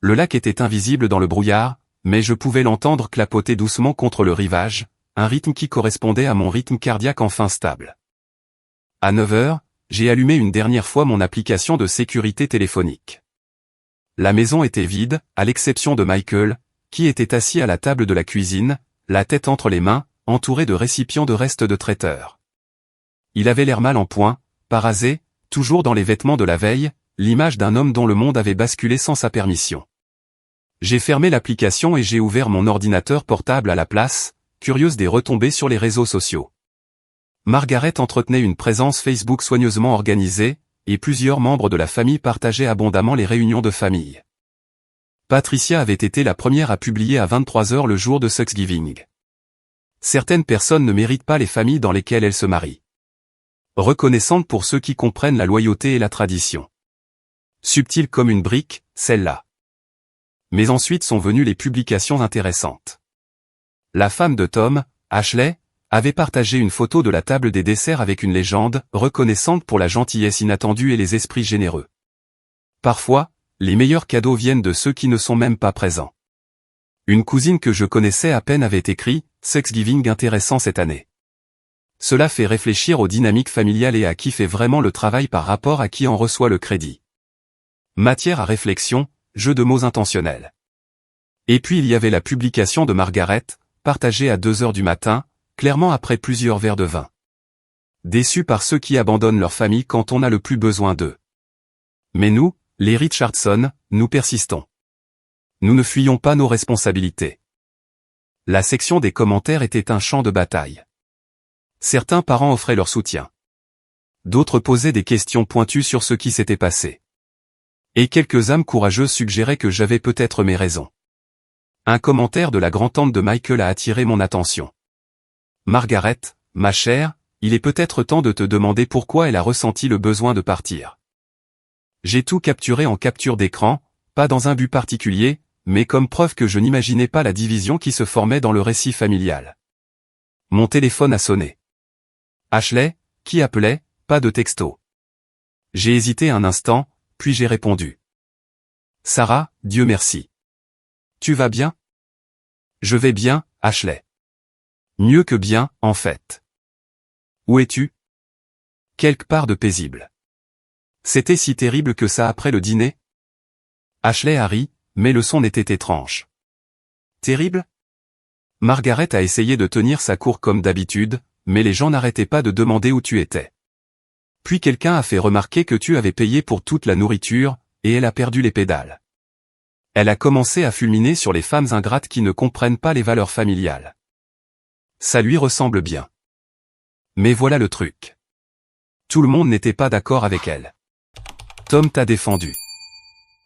Le lac était invisible dans le brouillard, mais je pouvais l'entendre clapoter doucement contre le rivage, un rythme qui correspondait à mon rythme cardiaque enfin stable. À 9 heures, j'ai allumé une dernière fois mon application de sécurité téléphonique. La maison était vide, à l'exception de Michael, qui était assis à la table de la cuisine, la tête entre les mains, entouré de récipients de restes de traiteur. Il avait l'air mal en point, parasé, toujours dans les vêtements de la veille, l'image d'un homme dont le monde avait basculé sans sa permission. J'ai fermé l'application et j'ai ouvert mon ordinateur portable à la place, curieuse des retombées sur les réseaux sociaux. Margaret entretenait une présence Facebook soigneusement organisée, et plusieurs membres de la famille partageaient abondamment les réunions de famille. Patricia avait été la première à publier à 23 heures le jour de Thanksgiving. Certaines personnes ne méritent pas les familles dans lesquelles elles se marient. Reconnaissante pour ceux qui comprennent la loyauté et la tradition. Subtile comme une brique, celle-là. Mais ensuite sont venues les publications intéressantes. La femme de Tom, Ashley, avait partagé une photo de la table des desserts avec une légende, reconnaissante pour la gentillesse inattendue et les esprits généreux. Parfois, les meilleurs cadeaux viennent de ceux qui ne sont même pas présents. Une cousine que je connaissais à peine avait écrit « Thanksgiving intéressant cette année ». Cela fait réfléchir aux dynamiques familiales et à qui fait vraiment le travail par rapport à qui en reçoit le crédit. Matière à réflexion, jeu de mots intentionnel. Et puis il y avait la publication de Margaret, partagée à 2 heures du matin, clairement après plusieurs verres de vin. Déçu par ceux qui abandonnent leur famille quand on a le plus besoin d'eux. Mais nous, les Richardson, nous persistons. Nous ne fuyons pas nos responsabilités. La section des commentaires était un champ de bataille. Certains parents offraient leur soutien. D'autres posaient des questions pointues sur ce qui s'était passé. Et quelques âmes courageuses suggéraient que j'avais peut-être mes raisons. Un commentaire de la grand-tante de Michael a attiré mon attention. Margaret, ma chère, il est peut-être temps de te demander pourquoi elle a ressenti le besoin de partir. J'ai tout capturé en capture d'écran, pas dans un but particulier, mais comme preuve que je n'imaginais pas la division qui se formait dans le récit familial. Mon téléphone a sonné. Ashley, qui appelait, pas de texto. J'ai hésité un instant, puis j'ai répondu. Sarah, Dieu merci. Tu vas bien? Je vais bien, Ashley. Mieux que bien, en fait. Où es-tu? Quelque part de paisible. C'était si terrible que ça après le dîner? Ashley a ri, mais le son était étrange. Terrible? Margaret a essayé de tenir sa cour comme d'habitude, mais les gens n'arrêtaient pas de demander où tu étais. Puis quelqu'un a fait remarquer que tu avais payé pour toute la nourriture, et elle a perdu les pédales. Elle a commencé à fulminer sur les femmes ingrates qui ne comprennent pas les valeurs familiales. Ça lui ressemble bien. Mais voilà le truc. Tout le monde n'était pas d'accord avec elle. Tom t'a défendu.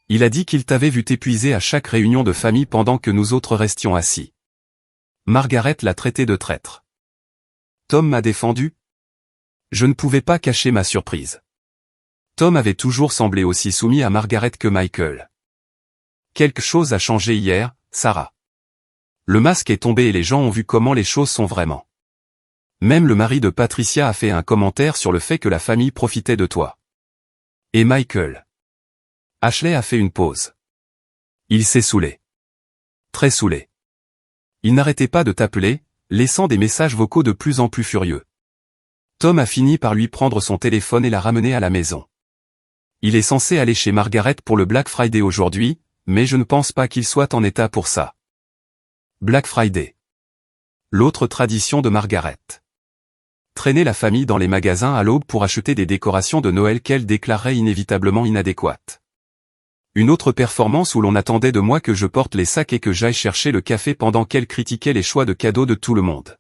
Il a dit qu'il t'avait vu t'épuiser à chaque réunion de famille pendant que nous autres restions assis. Margaret l'a traité de traître. Tom m'a défendu? Je ne pouvais pas cacher ma surprise. Tom avait toujours semblé aussi soumis à Margaret que Michael. Quelque chose a changé hier, Sarah. Le masque est tombé et les gens ont vu comment les choses sont vraiment. Même le mari de Patricia a fait un commentaire sur le fait que la famille profitait de toi. Et Michael. Ashley a fait une pause. Il s'est saoulé. Très saoulé. Il n'arrêtait pas de t'appeler, laissant des messages vocaux de plus en plus furieux. Tom a fini par lui prendre son téléphone et l'a ramené à la maison. Il est censé aller chez Margaret pour le Black Friday aujourd'hui, mais je ne pense pas qu'il soit en état pour ça. Black Friday. L'autre tradition de Margaret. Traîner la famille dans les magasins à l'aube pour acheter des décorations de Noël qu'elle déclarait inévitablement inadéquates. Une autre performance où l'on attendait de moi que je porte les sacs et que j'aille chercher le café pendant qu'elle critiquait les choix de cadeaux de tout le monde.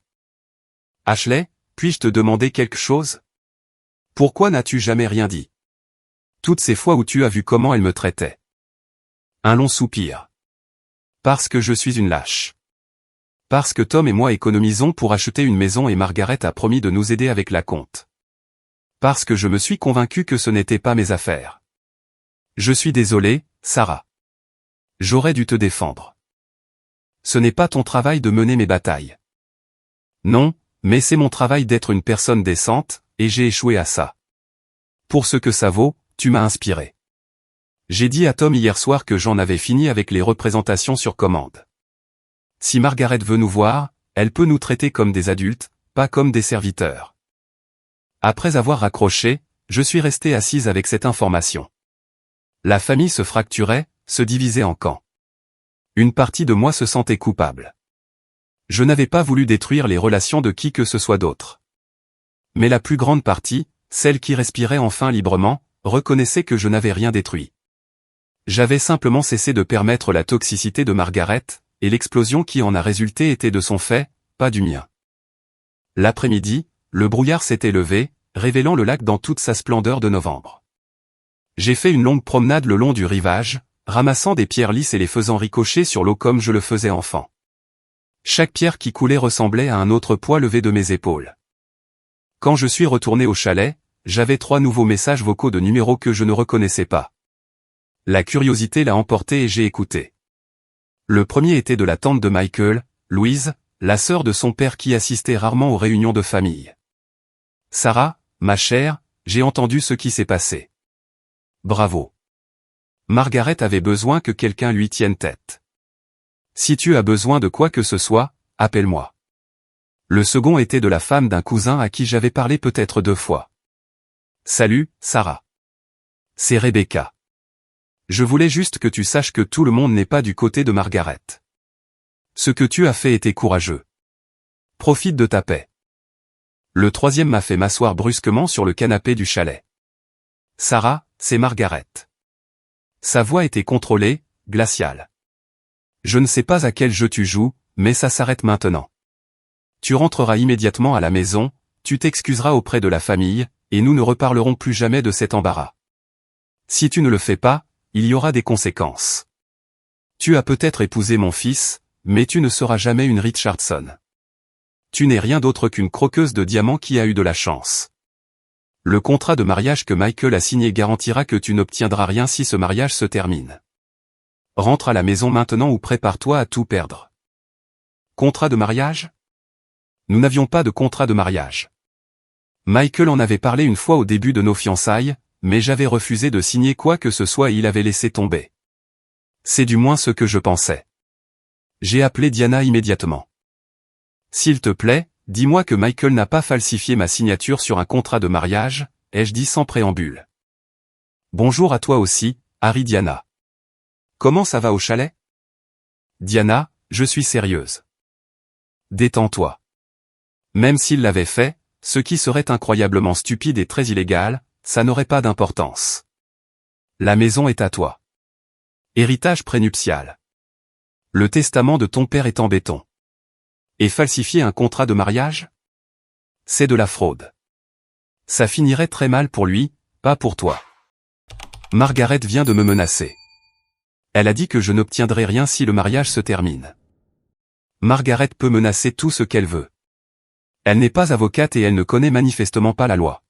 Ashley, puis-je te demander quelque chose? Pourquoi n'as-tu jamais rien dit? Toutes ces fois où tu as vu comment elle me traitait. Un long soupir. Parce que je suis une lâche. Parce que Tom et moi économisons pour acheter une maison et Margaret a promis de nous aider avec la compte. Parce que je me suis convaincu que ce n'était pas mes affaires. Je suis désolé, Sarah. J'aurais dû te défendre. Ce n'est pas ton travail de mener mes batailles. Non, mais c'est mon travail d'être une personne décente, et j'ai échoué à ça. Pour ce que ça vaut, tu m'as inspiré. J'ai dit à Tom hier soir que j'en avais fini avec les représentations sur commande. Si Margaret veut nous voir, elle peut nous traiter comme des adultes, pas comme des serviteurs. Après avoir raccroché, je suis resté assise avec cette information. La famille se fracturait, se divisait en camps. Une partie de moi se sentait coupable. Je n'avais pas voulu détruire les relations de qui que ce soit d'autre. Mais la plus grande partie, celle qui respirait enfin librement, reconnaissait que je n'avais rien détruit. J'avais simplement cessé de permettre la toxicité de Margaret, et l'explosion qui en a résulté était de son fait, pas du mien. L'après-midi, le brouillard s'était levé, révélant le lac dans toute sa splendeur de novembre. J'ai fait une longue promenade le long du rivage, ramassant des pierres lisses et les faisant ricocher sur l'eau comme je le faisais enfant. Chaque pierre qui coulait ressemblait à un autre poids levé de mes épaules. Quand je suis retourné au chalet, j'avais 3 nouveaux messages vocaux de numéros que je ne reconnaissais pas. La curiosité l'a emporté et j'ai écouté. Le premier était de la tante de Michael, Louise, la sœur de son père qui assistait rarement aux réunions de famille. Sarah, ma chère, j'ai entendu ce qui s'est passé. Bravo. Margaret avait besoin que quelqu'un lui tienne tête. Si tu as besoin de quoi que ce soit, appelle-moi. Le second était de la femme d'un cousin à qui j'avais parlé peut-être 2 fois. Salut, Sarah. C'est Rebecca. Je voulais juste que tu saches que tout le monde n'est pas du côté de Margaret. Ce que tu as fait était courageux. Profite de ta paix. Le troisième m'a fait m'asseoir brusquement sur le canapé du chalet. Sarah, c'est Margaret. Sa voix était contrôlée, glaciale. Je ne sais pas à quel jeu tu joues, mais ça s'arrête maintenant. Tu rentreras immédiatement à la maison, tu t'excuseras auprès de la famille, et nous ne reparlerons plus jamais de cet embarras. Si tu ne le fais pas, il y aura des conséquences. Tu as peut-être épousé mon fils, mais tu ne seras jamais une Richardson. Tu n'es rien d'autre qu'une croqueuse de diamants qui a eu de la chance. Le contrat de mariage que Michael a signé garantira que tu n'obtiendras rien si ce mariage se termine. Rentre à la maison maintenant ou prépare-toi à tout perdre. Contrat de mariage? Nous n'avions pas de contrat de mariage. Michael en avait parlé une fois au début de nos fiançailles, mais j'avais refusé de signer quoi que ce soit et il avait laissé tomber. C'est du moins ce que je pensais. J'ai appelé Diana immédiatement. S'il te plaît, dis-moi que Michael n'a pas falsifié ma signature sur un contrat de mariage, ai-je dit sans préambule. Bonjour à toi aussi, Harry. Diana. Comment ça va au chalet? Diana, je suis sérieuse. Détends-toi. Même s'il l'avait fait, ce qui serait incroyablement stupide et très illégal, ça n'aurait pas d'importance. La maison est à toi. Héritage prénuptial. Le testament de ton père est en béton. Et falsifier un contrat de mariage? C'est de la fraude. Ça finirait très mal pour lui, pas pour toi. Margaret vient de me menacer. Elle a dit que je n'obtiendrai rien si le mariage se termine. Margaret peut menacer tout ce qu'elle veut. Elle n'est pas avocate et elle ne connaît manifestement pas la loi.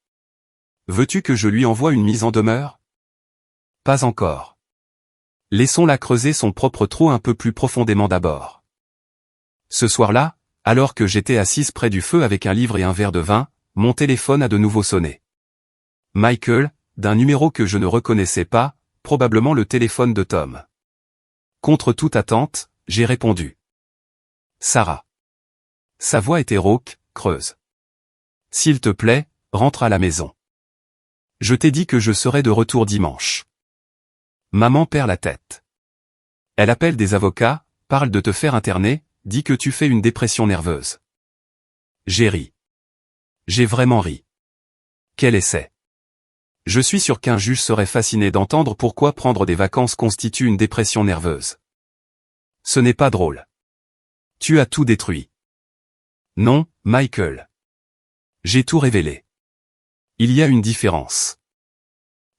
Veux-tu que je lui envoie une mise en demeure? Pas encore. Laissons-la creuser son propre trou un peu plus profondément d'abord. Ce soir-là, alors que j'étais assise près du feu avec un livre et un verre de vin, mon téléphone a de nouveau sonné. Michael, d'un numéro que je ne reconnaissais pas, probablement le téléphone de Tom. Contre toute attente, j'ai répondu. Sarah. Sa voix était rauque, creuse. S'il te plaît, rentre à la maison. Je t'ai dit que je serais de retour dimanche. Maman perd la tête. Elle appelle des avocats, parle de te faire interner, dit que tu fais une dépression nerveuse. J'ai ri. J'ai vraiment ri. Quel essai. Je suis sûr qu'un juge serait fasciné d'entendre pourquoi prendre des vacances constitue une dépression nerveuse. Ce n'est pas drôle. Tu as tout détruit. Non, Michael. J'ai tout révélé. Il y a une différence.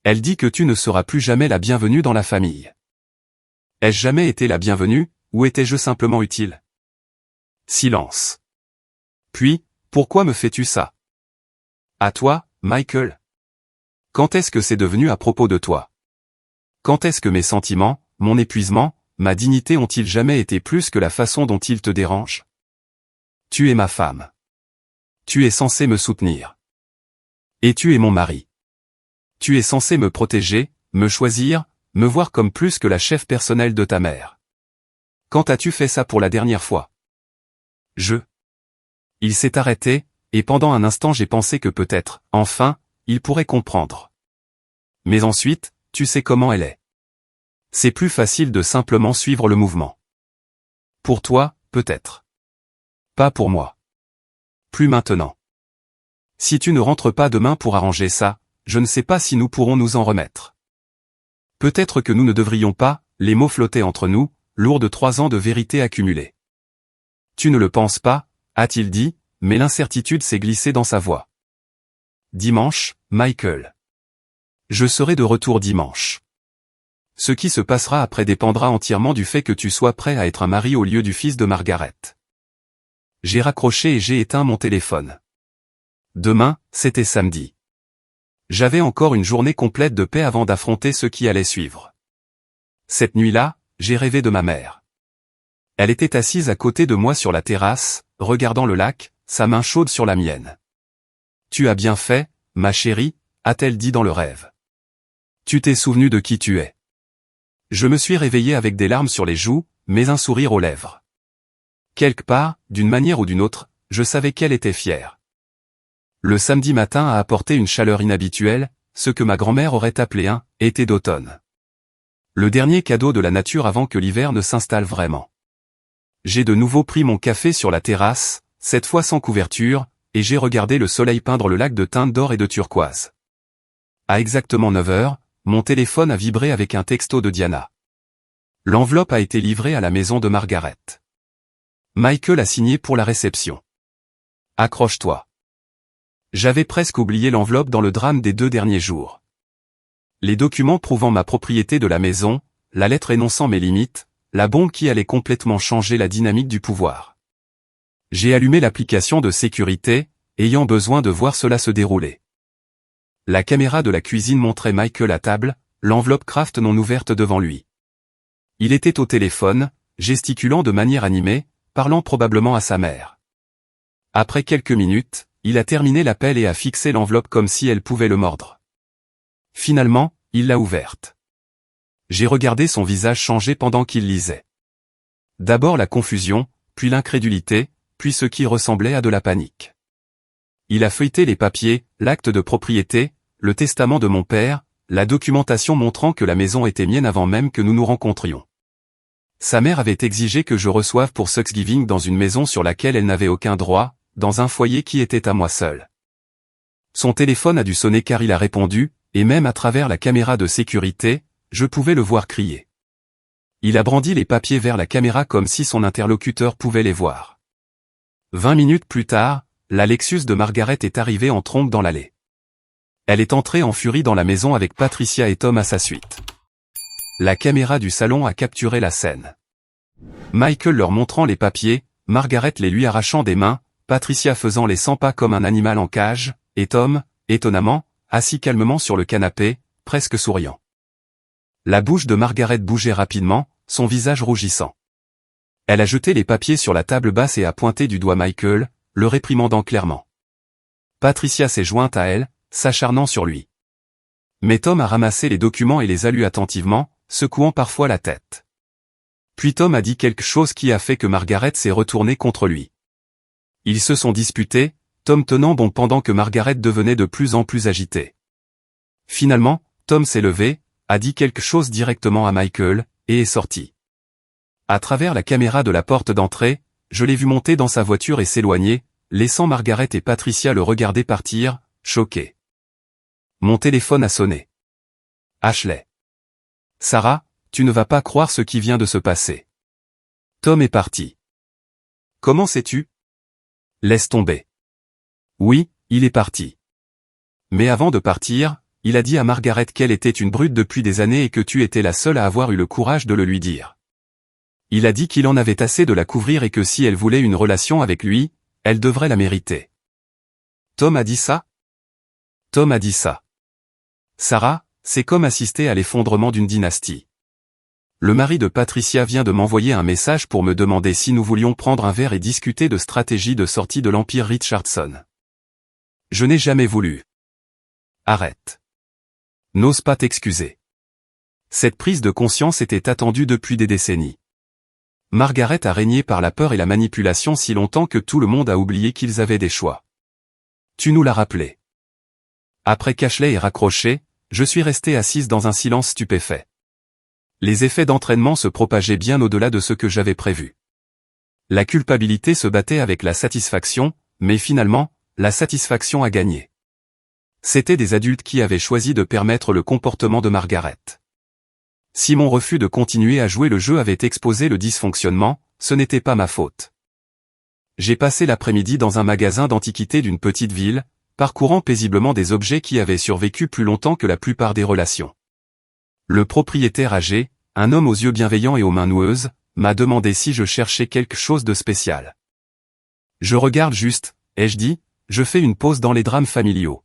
Elle dit que tu ne seras plus jamais la bienvenue dans la famille. Ai-je jamais été la bienvenue, ou étais-je simplement utile? Silence. Puis, pourquoi me fais-tu ça? À toi, Michael? Quand est-ce que c'est devenu à propos de toi? Quand est-ce que mes sentiments, mon épuisement, ma dignité ont-ils jamais été plus que la façon dont ils te dérangent? Tu es ma femme. Tu es censé me soutenir. Et tu es mon mari. Tu es censé me protéger, me choisir, me voir comme plus que la chef personnelle de ta mère. Quand as-tu fait ça pour la dernière fois? Il s'est arrêté, et pendant un instant j'ai pensé que peut-être, enfin, il pourrait comprendre. Mais ensuite, tu sais comment elle est. C'est plus facile de simplement suivre le mouvement. Pour toi, peut-être. Pas pour moi. Plus maintenant. Si tu ne rentres pas demain pour arranger ça, je ne sais pas si nous pourrons nous en remettre. Peut-être que nous ne devrions pas, les mots flottaient entre nous, lourds de 3 ans de vérité accumulée. Tu ne le penses pas, a-t-il dit, mais l'incertitude s'est glissée dans sa voix. Dimanche, Michael. Je serai de retour dimanche. Ce qui se passera après dépendra entièrement du fait que tu sois prêt à être un mari au lieu du fils de Margaret. J'ai raccroché et j'ai éteint mon téléphone. Demain, c'était samedi. J'avais encore une journée complète de paix avant d'affronter ce qui allait suivre. Cette nuit-là, j'ai rêvé de ma mère. Elle était assise à côté de moi sur la terrasse, regardant le lac, sa main chaude sur la mienne. Tu as bien fait, ma chérie, a-t-elle dit dans le rêve. Tu t'es souvenu de qui tu es. Je me suis réveillé avec des larmes sur les joues, mais un sourire aux lèvres. Quelque part, d'une manière ou d'une autre, je savais qu'elle était fière. Le samedi matin a apporté une chaleur inhabituelle, ce que ma grand-mère aurait appelé un « été d'automne ». Le dernier cadeau de la nature avant que l'hiver ne s'installe vraiment. J'ai de nouveau pris mon café sur la terrasse, cette fois sans couverture, et j'ai regardé le soleil peindre le lac de teintes d'or et de turquoise. À exactement 9 heures, mon téléphone a vibré avec un texto de Diana. L'enveloppe a été livrée à la maison de Margaret. Michael a signé pour la réception. Accroche-toi. J'avais presque oublié l'enveloppe dans le drame des 2 derniers jours. Les documents prouvant ma propriété de la maison, la lettre énonçant mes limites, la bombe qui allait complètement changer la dynamique du pouvoir. J'ai allumé l'application de sécurité, ayant besoin de voir cela se dérouler. La caméra de la cuisine montrait Michael à table, l'enveloppe Kraft non ouverte devant lui. Il était au téléphone, gesticulant de manière animée, parlant probablement à sa mère. Après quelques minutes, il a terminé l'appel et a fixé l'enveloppe comme si elle pouvait le mordre. Finalement, il l'a ouverte. J'ai regardé son visage changer pendant qu'il lisait. D'abord la confusion, puis l'incrédulité, puis ce qui ressemblait à de la panique. Il a feuilleté les papiers, l'acte de propriété, le testament de mon père, la documentation montrant que la maison était mienne avant même que nous nous rencontrions. Sa mère avait exigé que je reçoive pour Thanksgiving dans une maison sur laquelle elle n'avait aucun droit, dans un foyer qui était à moi seul. Son téléphone a dû sonner car il a répondu, et même à travers la caméra de sécurité, je pouvais le voir crier. Il a brandi les papiers vers la caméra comme si son interlocuteur pouvait les voir. 20 minutes plus tard, la Lexus de Margaret est arrivée en trombe dans l'allée. Elle est entrée en furie dans la maison avec Patricia et Tom à sa suite. La caméra du salon a capturé la scène. Michael leur montrant les papiers, Margaret les lui arrachant des mains, Patricia faisant les 100 pas comme un animal en cage, et Tom, étonnamment, assis calmement sur le canapé, presque souriant. La bouche de Margaret bougeait rapidement, son visage rougissant. Elle a jeté les papiers sur la table basse et a pointé du doigt Michael, le réprimandant clairement. Patricia s'est jointe à elle, s'acharnant sur lui. Mais Tom a ramassé les documents et les a lus attentivement, secouant parfois la tête. Puis Tom a dit quelque chose qui a fait que Margaret s'est retournée contre lui. Ils se sont disputés, Tom tenant bon pendant que Margaret devenait de plus en plus agitée. Finalement, Tom s'est levé, a dit quelque chose directement à Michael, et est sorti. À travers la caméra de la porte d'entrée, je l'ai vu monter dans sa voiture et s'éloigner, laissant Margaret et Patricia le regarder partir, choqués. Mon téléphone a sonné. Ashley. Sarah, tu ne vas pas croire ce qui vient de se passer. Tom est parti. Comment sais-tu? Laisse tomber. Oui, il est parti. Mais avant de partir, il a dit à Margaret qu'elle était une brute depuis des années et que tu étais la seule à avoir eu le courage de le lui dire. Il a dit qu'il en avait assez de la couvrir et que si elle voulait une relation avec lui, elle devrait la mériter. Tom a dit ça? Tom a dit ça. Sarah, c'est comme assister à l'effondrement d'une dynastie. Le mari de Patricia vient de m'envoyer un message pour me demander si nous voulions prendre un verre et discuter de stratégie de sortie de l'Empire Richardson. Je n'ai jamais voulu. Arrête. N'ose pas t'excuser. Cette prise de conscience était attendue depuis des décennies. Margaret a régné par la peur et la manipulation si longtemps que tout le monde a oublié qu'ils avaient des choix. Tu nous l'as rappelé. Après qu'Ashley ait raccroché, je suis resté assise dans un silence stupéfait. Les effets d'entraînement se propageaient bien au-delà de ce que j'avais prévu. La culpabilité se battait avec la satisfaction, mais finalement, la satisfaction a gagné. C'étaient des adultes qui avaient choisi de permettre le comportement de Margaret. Si mon refus de continuer à jouer le jeu avait exposé le dysfonctionnement, ce n'était pas ma faute. J'ai passé l'après-midi dans un magasin d'antiquités d'une petite ville, parcourant paisiblement des objets qui avaient survécu plus longtemps que la plupart des relations. Le propriétaire âgé, un homme aux yeux bienveillants et aux mains noueuses, m'a demandé si je cherchais quelque chose de spécial. Je regarde juste, ai-je dit, je fais une pause dans les drames familiaux.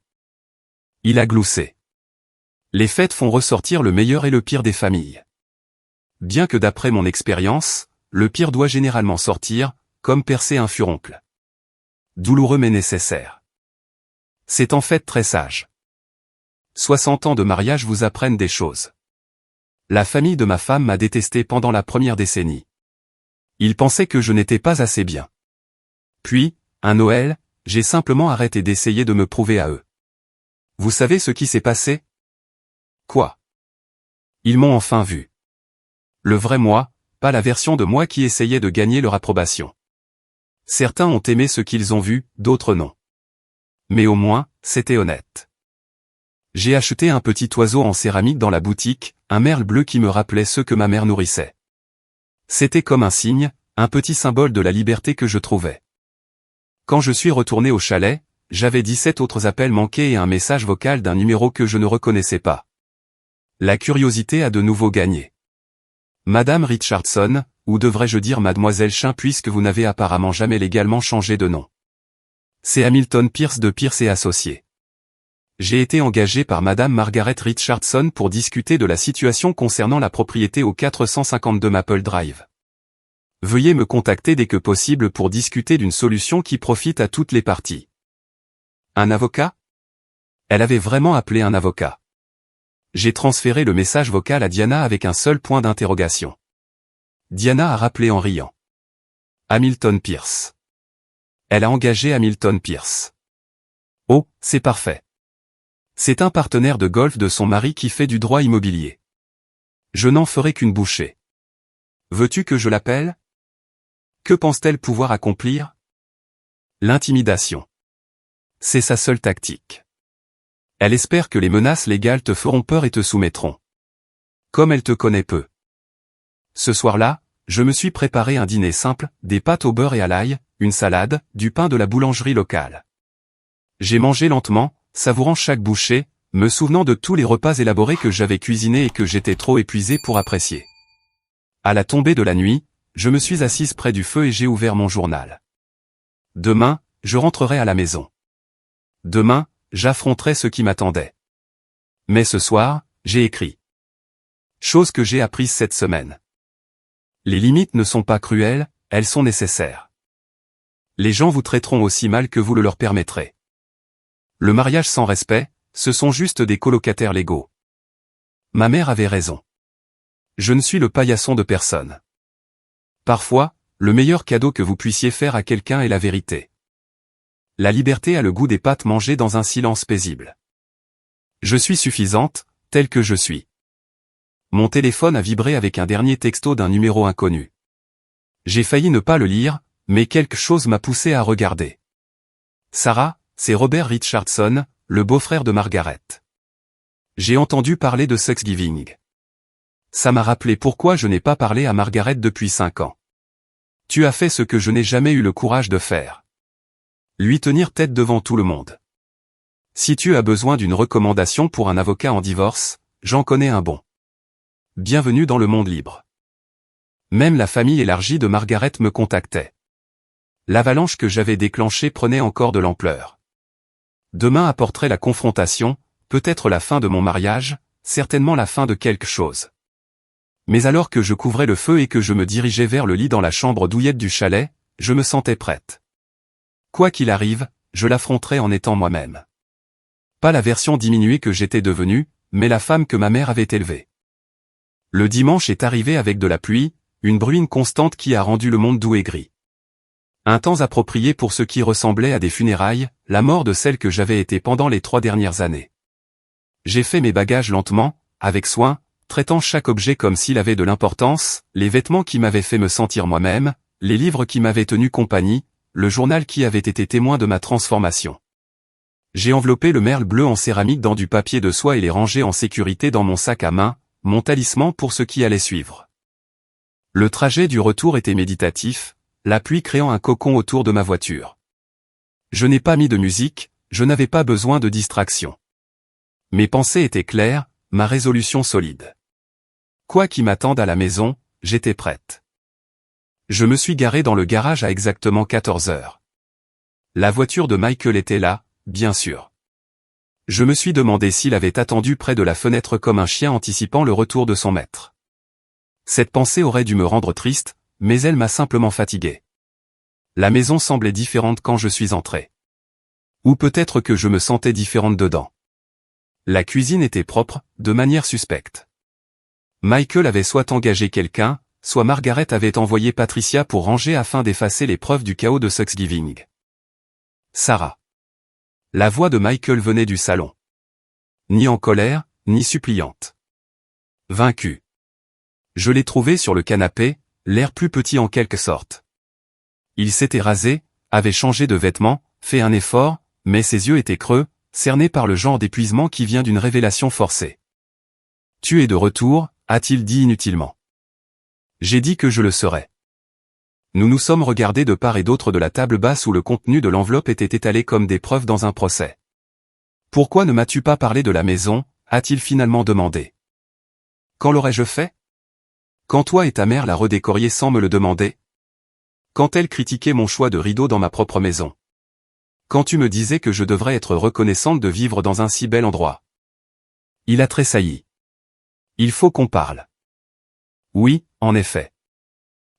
Il a gloussé. Les fêtes font ressortir le meilleur et le pire des familles. Bien que d'après mon expérience, le pire doit généralement sortir, comme percer un furoncle. Douloureux mais nécessaire. C'est en fait très sage. 60 ans de mariage vous apprennent des choses. La famille de ma femme m'a détesté pendant la première décennie. Ils pensaient que je n'étais pas assez bien. Puis, un Noël, j'ai simplement arrêté d'essayer de me prouver à eux. Vous savez ce qui s'est passé? Quoi? Ils m'ont enfin vu. Le vrai moi, pas la version de moi qui essayait de gagner leur approbation. Certains ont aimé ce qu'ils ont vu, d'autres non. Mais au moins, c'était honnête. J'ai acheté un petit oiseau en céramique dans la boutique, un merle bleu qui me rappelait ceux que ma mère nourrissait. C'était comme un signe, un petit symbole de la liberté que je trouvais. Quand je suis retourné au chalet, j'avais 17 autres appels manqués et un message vocal d'un numéro que je ne reconnaissais pas. La curiosité a de nouveau gagné. Madame Richardson, ou devrais-je dire Mademoiselle Chin puisque vous n'avez apparemment jamais légalement changé de nom. C'est Hamilton Pierce de Pierce et Associés. J'ai été engagé par Madame Margaret Richardson pour discuter de la situation concernant la propriété au 452 Maple Drive. Veuillez me contacter dès que possible pour discuter d'une solution qui profite à toutes les parties. Un avocat? Elle avait vraiment appelé un avocat. J'ai transféré le message vocal à Diana avec un seul point d'interrogation. Diana a rappelé en riant. Hamilton Pierce. Elle a engagé Hamilton Pierce. Oh, c'est parfait. C'est un partenaire de golf de son mari qui fait du droit immobilier. Je n'en ferai qu'une bouchée. Veux-tu que je l'appelle? Que pense-t-elle pouvoir accomplir? L'intimidation. C'est sa seule tactique. Elle espère que les menaces légales te feront peur et te soumettront. Comme elle te connaît peu. Ce soir-là, je me suis préparé un dîner simple, des pâtes au beurre et à l'ail, une salade, du pain de la boulangerie locale. J'ai mangé lentement, savourant chaque bouchée, me souvenant de tous les repas élaborés que j'avais cuisinés et que j'étais trop épuisé pour apprécier. À la tombée de la nuit, je me suis assise près du feu et j'ai ouvert mon journal. Demain, je rentrerai à la maison. Demain, j'affronterai ce qui m'attendait. Mais ce soir, j'ai écrit. Chose que j'ai apprise cette semaine. Les limites ne sont pas cruelles, elles sont nécessaires. Les gens vous traiteront aussi mal que vous le leur permettrez. Le mariage sans respect, ce sont juste des colocataires légaux. Ma mère avait raison. Je ne suis le paillasson de personne. Parfois, le meilleur cadeau que vous puissiez faire à quelqu'un est la vérité. La liberté a le goût des pâtes mangées dans un silence paisible. Je suis suffisante, telle que je suis. Mon téléphone a vibré avec un dernier texto d'un numéro inconnu. J'ai failli ne pas le lire, mais quelque chose m'a poussé à regarder. Sarah, c'est Robert Richardson, le beau-frère de Margaret. J'ai entendu parler de Thanksgiving. Ça m'a rappelé pourquoi je n'ai pas parlé à Margaret depuis 5 ans. Tu as fait ce que je n'ai jamais eu le courage de faire. Lui tenir tête devant tout le monde. Si tu as besoin d'une recommandation pour un avocat en divorce, j'en connais un bon. Bienvenue dans le monde libre. Même la famille élargie de Margaret me contactait. L'avalanche que j'avais déclenchée prenait encore de l'ampleur. Demain apporterait la confrontation, peut-être la fin de mon mariage, certainement la fin de quelque chose. Mais alors que je couvrais le feu et que je me dirigeais vers le lit dans la chambre douillette du chalet, je me sentais prête. Quoi qu'il arrive, je l'affronterais en étant moi-même. Pas la version diminuée que j'étais devenue, mais la femme que ma mère avait élevée. Le dimanche est arrivé avec de la pluie, une bruine constante qui a rendu le monde doux et gris. Un temps approprié pour ce qui ressemblait à des funérailles, la mort de celle que j'avais été pendant les 3 dernières années. J'ai fait mes bagages lentement, avec soin, traitant chaque objet comme s'il avait de l'importance, les vêtements qui m'avaient fait me sentir moi-même, les livres qui m'avaient tenu compagnie, le journal qui avait été témoin de ma transformation. J'ai enveloppé le merle bleu en céramique dans du papier de soie et les rangé en sécurité dans mon sac à main, mon talisman pour ce qui allait suivre. Le trajet du retour était méditatif, la pluie créant un cocon autour de ma voiture. Je n'ai pas mis de musique, je n'avais pas besoin de distraction. Mes pensées étaient claires, ma résolution solide. Quoi qu'il m'attende à la maison, j'étais prête. Je me suis garé dans le garage à exactement 14 heures. La voiture de Michael était là, bien sûr. Je me suis demandé s'il avait attendu près de la fenêtre comme un chien anticipant le retour de son maître. Cette pensée aurait dû me rendre triste, mais elle m'a simplement fatigué. La maison semblait différente quand je suis entré. Ou peut-être que je me sentais différente dedans. La cuisine était propre, de manière suspecte. Michael avait soit engagé quelqu'un, soit Margaret avait envoyé Patricia pour ranger afin d'effacer les preuves du chaos de Thanksgiving. Sarah. La voix de Michael venait du salon. Ni en colère, ni suppliante. Vaincu. Je l'ai trouvé sur le canapé, l'air plus petit en quelque sorte. Il s'était rasé, avait changé de vêtements, fait un effort, mais ses yeux étaient creux, cernés par le genre d'épuisement qui vient d'une révélation forcée. « Tu es de retour », a-t-il dit inutilement. J'ai dit que je le serais. Nous nous sommes regardés de part et d'autre de la table basse où le contenu de l'enveloppe était étalé comme des preuves dans un procès. « Pourquoi ne m'as-tu pas parlé de la maison ?» a-t-il finalement demandé. « Quand l'aurais-je fait ? Quand toi et ta mère la redécoriez sans me le demander ? Quand elle critiquait mon choix de rideau dans ma propre maison ? Quand tu me disais que je devrais être reconnaissante de vivre dans un si bel endroit ? » Il a tressailli. « Il faut qu'on parle. » Oui, en effet.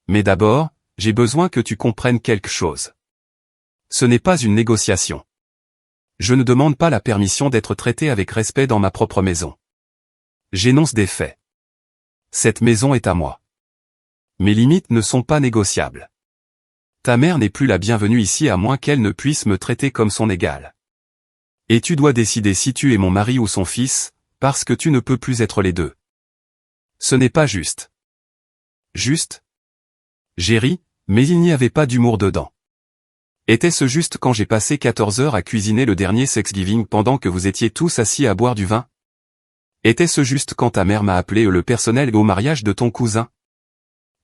Mais d'abord, j'ai besoin que tu comprennes quelque chose. Ce n'est pas une négociation. Je ne demande pas la permission d'être traité avec respect dans ma propre maison. J'énonce des faits. Cette maison est à moi. Mes limites ne sont pas négociables. Ta mère n'est plus la bienvenue ici à moins qu'elle ne puisse me traiter comme son égale. Et tu dois décider si tu es mon mari ou son fils, parce que tu ne peux plus être les deux. Ce n'est pas juste. Juste ? J'ai ri, mais il n'y avait pas d'humour dedans. Était-ce juste quand j'ai passé 14 heures à cuisiner le dernier Thanksgiving pendant que vous étiez tous assis à boire du vin ? Était-ce juste quand ta mère m'a appelé le personnel au mariage de ton cousin ?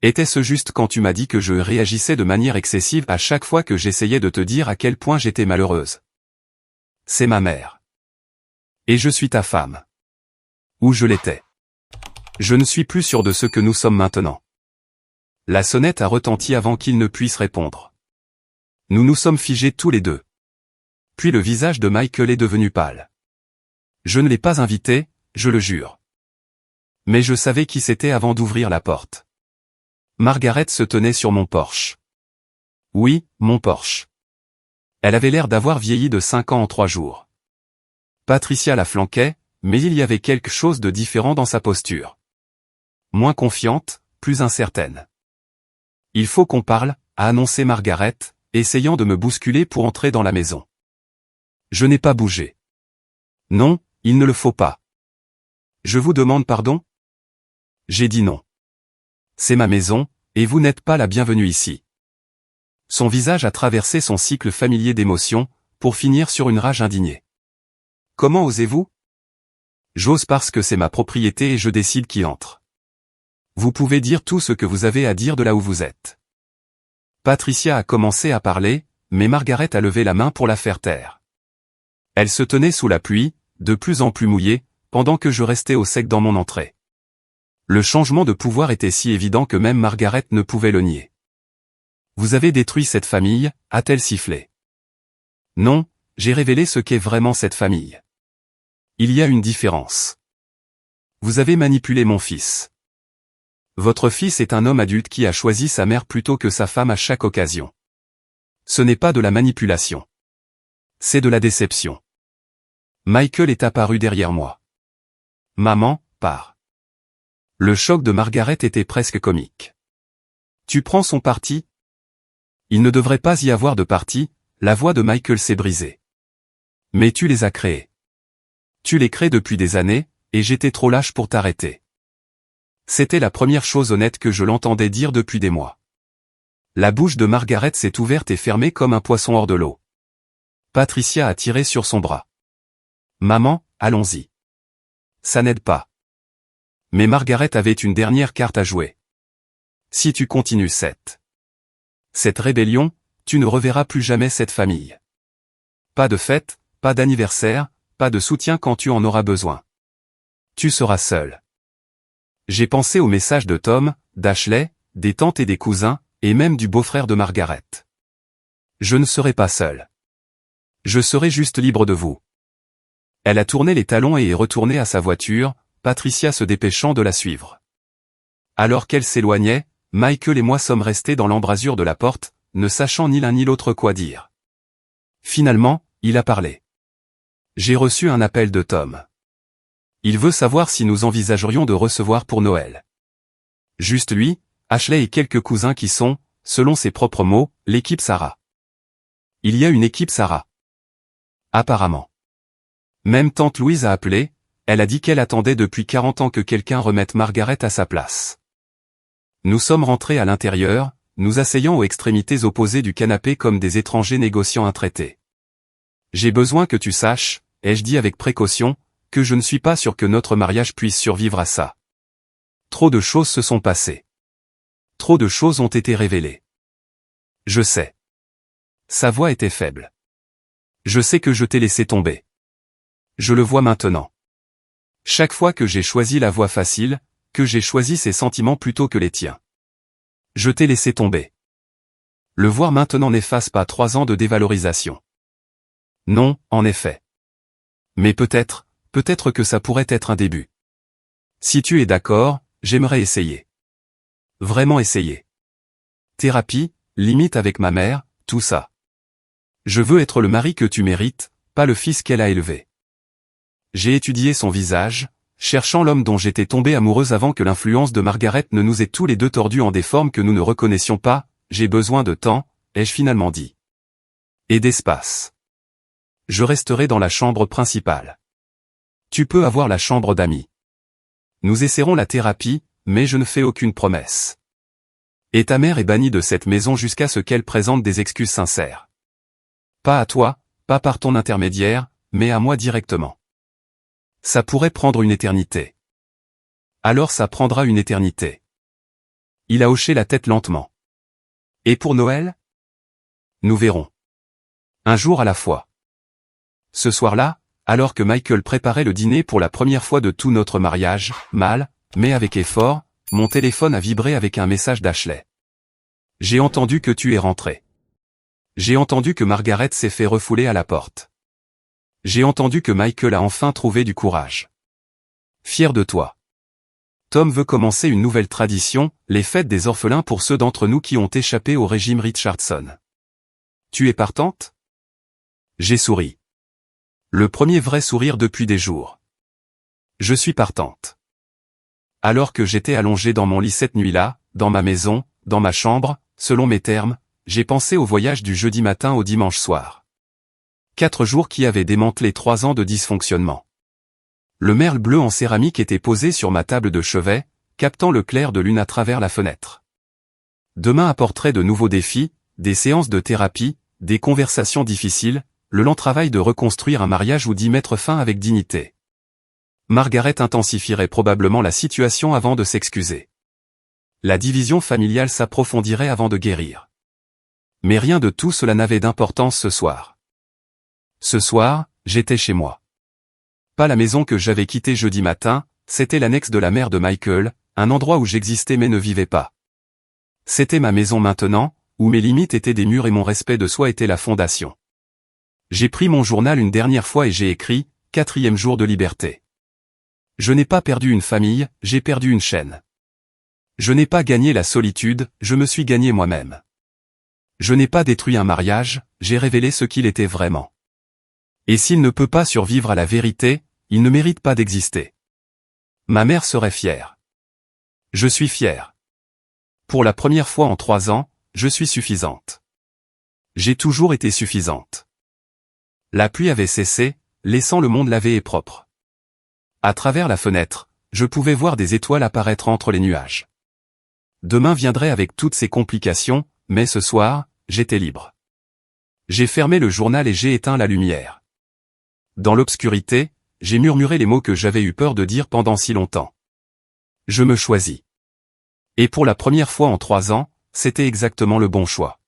Était-ce juste quand tu m'as dit que je réagissais de manière excessive à chaque fois que j'essayais de te dire à quel point j'étais malheureuse? C'est ma mère. Et je suis ta femme. Ou je l'étais. Je ne suis plus sûr de ce que nous sommes maintenant. La sonnette a retenti avant qu'il ne puisse répondre. Nous nous sommes figés tous les deux. Puis le visage de Michael est devenu pâle. Je ne l'ai pas invité, je le jure. Mais je savais qui c'était avant d'ouvrir la porte. Margaret se tenait sur mon porche. Oui, mon porche. Elle avait l'air d'avoir vieilli de 5 ans en 3 jours. Patricia la flanquait, mais il y avait quelque chose de différent dans sa posture. Moins confiante, plus incertaine. Il faut qu'on parle, a annoncé Margaret, essayant de me bousculer pour entrer dans la maison. Je n'ai pas bougé. Non, il ne le faut pas. Je vous demande pardon? J'ai dit non. C'est ma maison, et vous n'êtes pas la bienvenue ici. Son visage a traversé son cycle familier d'émotions, pour finir sur une rage indignée. Comment osez-vous? J'ose parce que c'est ma propriété et je décide qui entre. Vous pouvez dire tout ce que vous avez à dire de là où vous êtes. Patricia a commencé à parler, mais Margaret a levé la main pour la faire taire. Elle se tenait sous la pluie, de plus en plus mouillée, pendant que je restais au sec dans mon entrée. Le changement de pouvoir était si évident que même Margaret ne pouvait le nier. Vous avez détruit cette famille, a-t-elle sifflé. Non, j'ai révélé ce qu'est vraiment cette famille. Il y a une différence. Vous avez manipulé mon fils. Votre fils est un homme adulte qui a choisi sa mère plutôt que sa femme à chaque occasion. Ce n'est pas de la manipulation. C'est de la déception. Michael est apparu derrière moi. Maman, pars. Le choc de Margaret était presque comique. Tu prends son parti? Il ne devrait pas y avoir de parti, la voix de Michael s'est brisée. Mais tu les as créés. Tu les crées depuis des années, et j'étais trop lâche pour t'arrêter. C'était la première chose honnête que je l'entendais dire depuis des mois. La bouche de Margaret s'est ouverte et fermée comme un poisson hors de l'eau. Patricia a tiré sur son bras. Maman, allons-y. Ça n'aide pas. Mais Margaret avait une dernière carte à jouer. Si tu continues cette rébellion, tu ne reverras plus jamais cette famille. Pas de fête, pas d'anniversaire, pas de soutien quand tu en auras besoin. Tu seras seul. J'ai pensé au message de Tom, d'Ashley, des tantes et des cousins, et même du beau-frère de Margaret. Je ne serai pas seul. Je serai juste libre de vous. Elle a tourné les talons et est retournée à sa voiture, Patricia se dépêchant de la suivre. Alors qu'elle s'éloignait, Michael et moi sommes restés dans l'embrasure de la porte, ne sachant ni l'un ni l'autre quoi dire. Finalement, il a parlé. J'ai reçu un appel de Tom. Il veut savoir si nous envisagerions de recevoir pour Noël. Juste lui, Ashley et quelques cousins qui sont, selon ses propres mots, l'équipe Sarah. Il y a une équipe Sarah. Apparemment. Même tante Louise a appelé, elle a dit qu'elle attendait depuis 40 ans que quelqu'un remette Margaret à sa place. Nous sommes rentrés à l'intérieur, nous asseyant aux extrémités opposées du canapé comme des étrangers négociant un traité. J'ai besoin que tu saches, ai-je dit avec précaution, que je ne suis pas sûr que notre mariage puisse survivre à ça. Trop de choses se sont passées. Trop de choses ont été révélées. Je sais. Sa voix était faible. Je sais que je t'ai laissé tomber. Je le vois maintenant. Chaque fois que j'ai choisi la voie facile, que j'ai choisi ses sentiments plutôt que les tiens. Je t'ai laissé tomber. Le voir maintenant n'efface pas 3 ans de dévalorisation. Non, en effet. Mais peut-être que ça pourrait être un début. Si tu es d'accord, j'aimerais essayer. Vraiment essayer. Thérapie, limite avec ma mère, tout ça. Je veux être le mari que tu mérites, pas le fils qu'elle a élevé. J'ai étudié son visage, cherchant l'homme dont j'étais tombé amoureuse avant que l'influence de Margaret ne nous ait tous les deux tordus en des formes que nous ne reconnaissions pas. J'ai besoin de temps, ai-je finalement dit. Et d'espace. Je resterai dans la chambre principale. Tu peux avoir la chambre d'amis. Nous essaierons la thérapie, mais je ne fais aucune promesse. Et ta mère est bannie de cette maison jusqu'à ce qu'elle présente des excuses sincères. Pas à toi, pas par ton intermédiaire, mais à moi directement. Ça pourrait prendre une éternité. Alors ça prendra une éternité. Il a hoché la tête lentement. Et pour Noël? Nous verrons. Un jour à la fois. Ce soir-là, alors que Michael préparait le dîner pour la première fois de tout notre mariage, mal, mais avec effort, mon téléphone a vibré avec un message d'Ashley. J'ai entendu que tu es rentré. J'ai entendu que Margaret s'est fait refouler à la porte. J'ai entendu que Michael a enfin trouvé du courage. Fier de toi. Tom veut commencer une nouvelle tradition, les fêtes des orphelins pour ceux d'entre nous qui ont échappé au régime Richardson. Tu es partante? J'ai souri. Le premier vrai sourire depuis des jours. Je suis partante. Alors que j'étais allongé dans mon lit cette nuit-là, dans ma maison, dans ma chambre, selon mes termes, j'ai pensé au voyage du jeudi matin au dimanche soir. 4 jours qui avaient démantelé 3 ans de dysfonctionnement. Le merle bleu en céramique était posé sur ma table de chevet, captant le clair de lune à travers la fenêtre. Demain apporterait de nouveaux défis, des séances de thérapie, des conversations difficiles, le lent travail de reconstruire un mariage ou d'y mettre fin avec dignité. Margaret intensifierait probablement la situation avant de s'excuser. La division familiale s'approfondirait avant de guérir. Mais rien de tout cela n'avait d'importance ce soir. Ce soir, j'étais chez moi. Pas la maison que j'avais quittée jeudi matin, c'était l'annexe de la mère de Michael, un endroit où j'existais mais ne vivais pas. C'était ma maison maintenant, où mes limites étaient des murs et mon respect de soi était la fondation. J'ai pris mon journal une dernière fois et j'ai écrit « 4e jour de liberté ». Je n'ai pas perdu une famille, j'ai perdu une chaîne. Je n'ai pas gagné la solitude, je me suis gagné moi-même. Je n'ai pas détruit un mariage, j'ai révélé ce qu'il était vraiment. Et s'il ne peut pas survivre à la vérité, il ne mérite pas d'exister. Ma mère serait fière. Je suis fier. Pour la première fois en 3 ans, je suis suffisante. J'ai toujours été suffisante. La pluie avait cessé, laissant le monde lavé et propre. À travers la fenêtre, je pouvais voir des étoiles apparaître entre les nuages. Demain viendrait avec toutes ses complications, mais ce soir, j'étais libre. J'ai fermé le journal et j'ai éteint la lumière. Dans l'obscurité, j'ai murmuré les mots que j'avais eu peur de dire pendant si longtemps. Je me choisis. Et pour la première fois en 3 ans, c'était exactement le bon choix.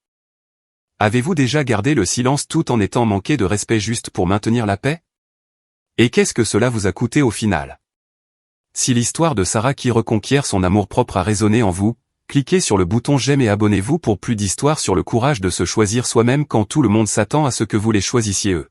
Avez-vous déjà gardé le silence tout en étant manqué de respect juste pour maintenir la paix? Et qu'est-ce que cela vous a coûté au final? Si l'histoire de Sarah qui reconquiert son amour-propre a résonné en vous, cliquez sur le bouton j'aime et abonnez-vous pour plus d'histoires sur le courage de se choisir soi-même quand tout le monde s'attend à ce que vous les choisissiez eux.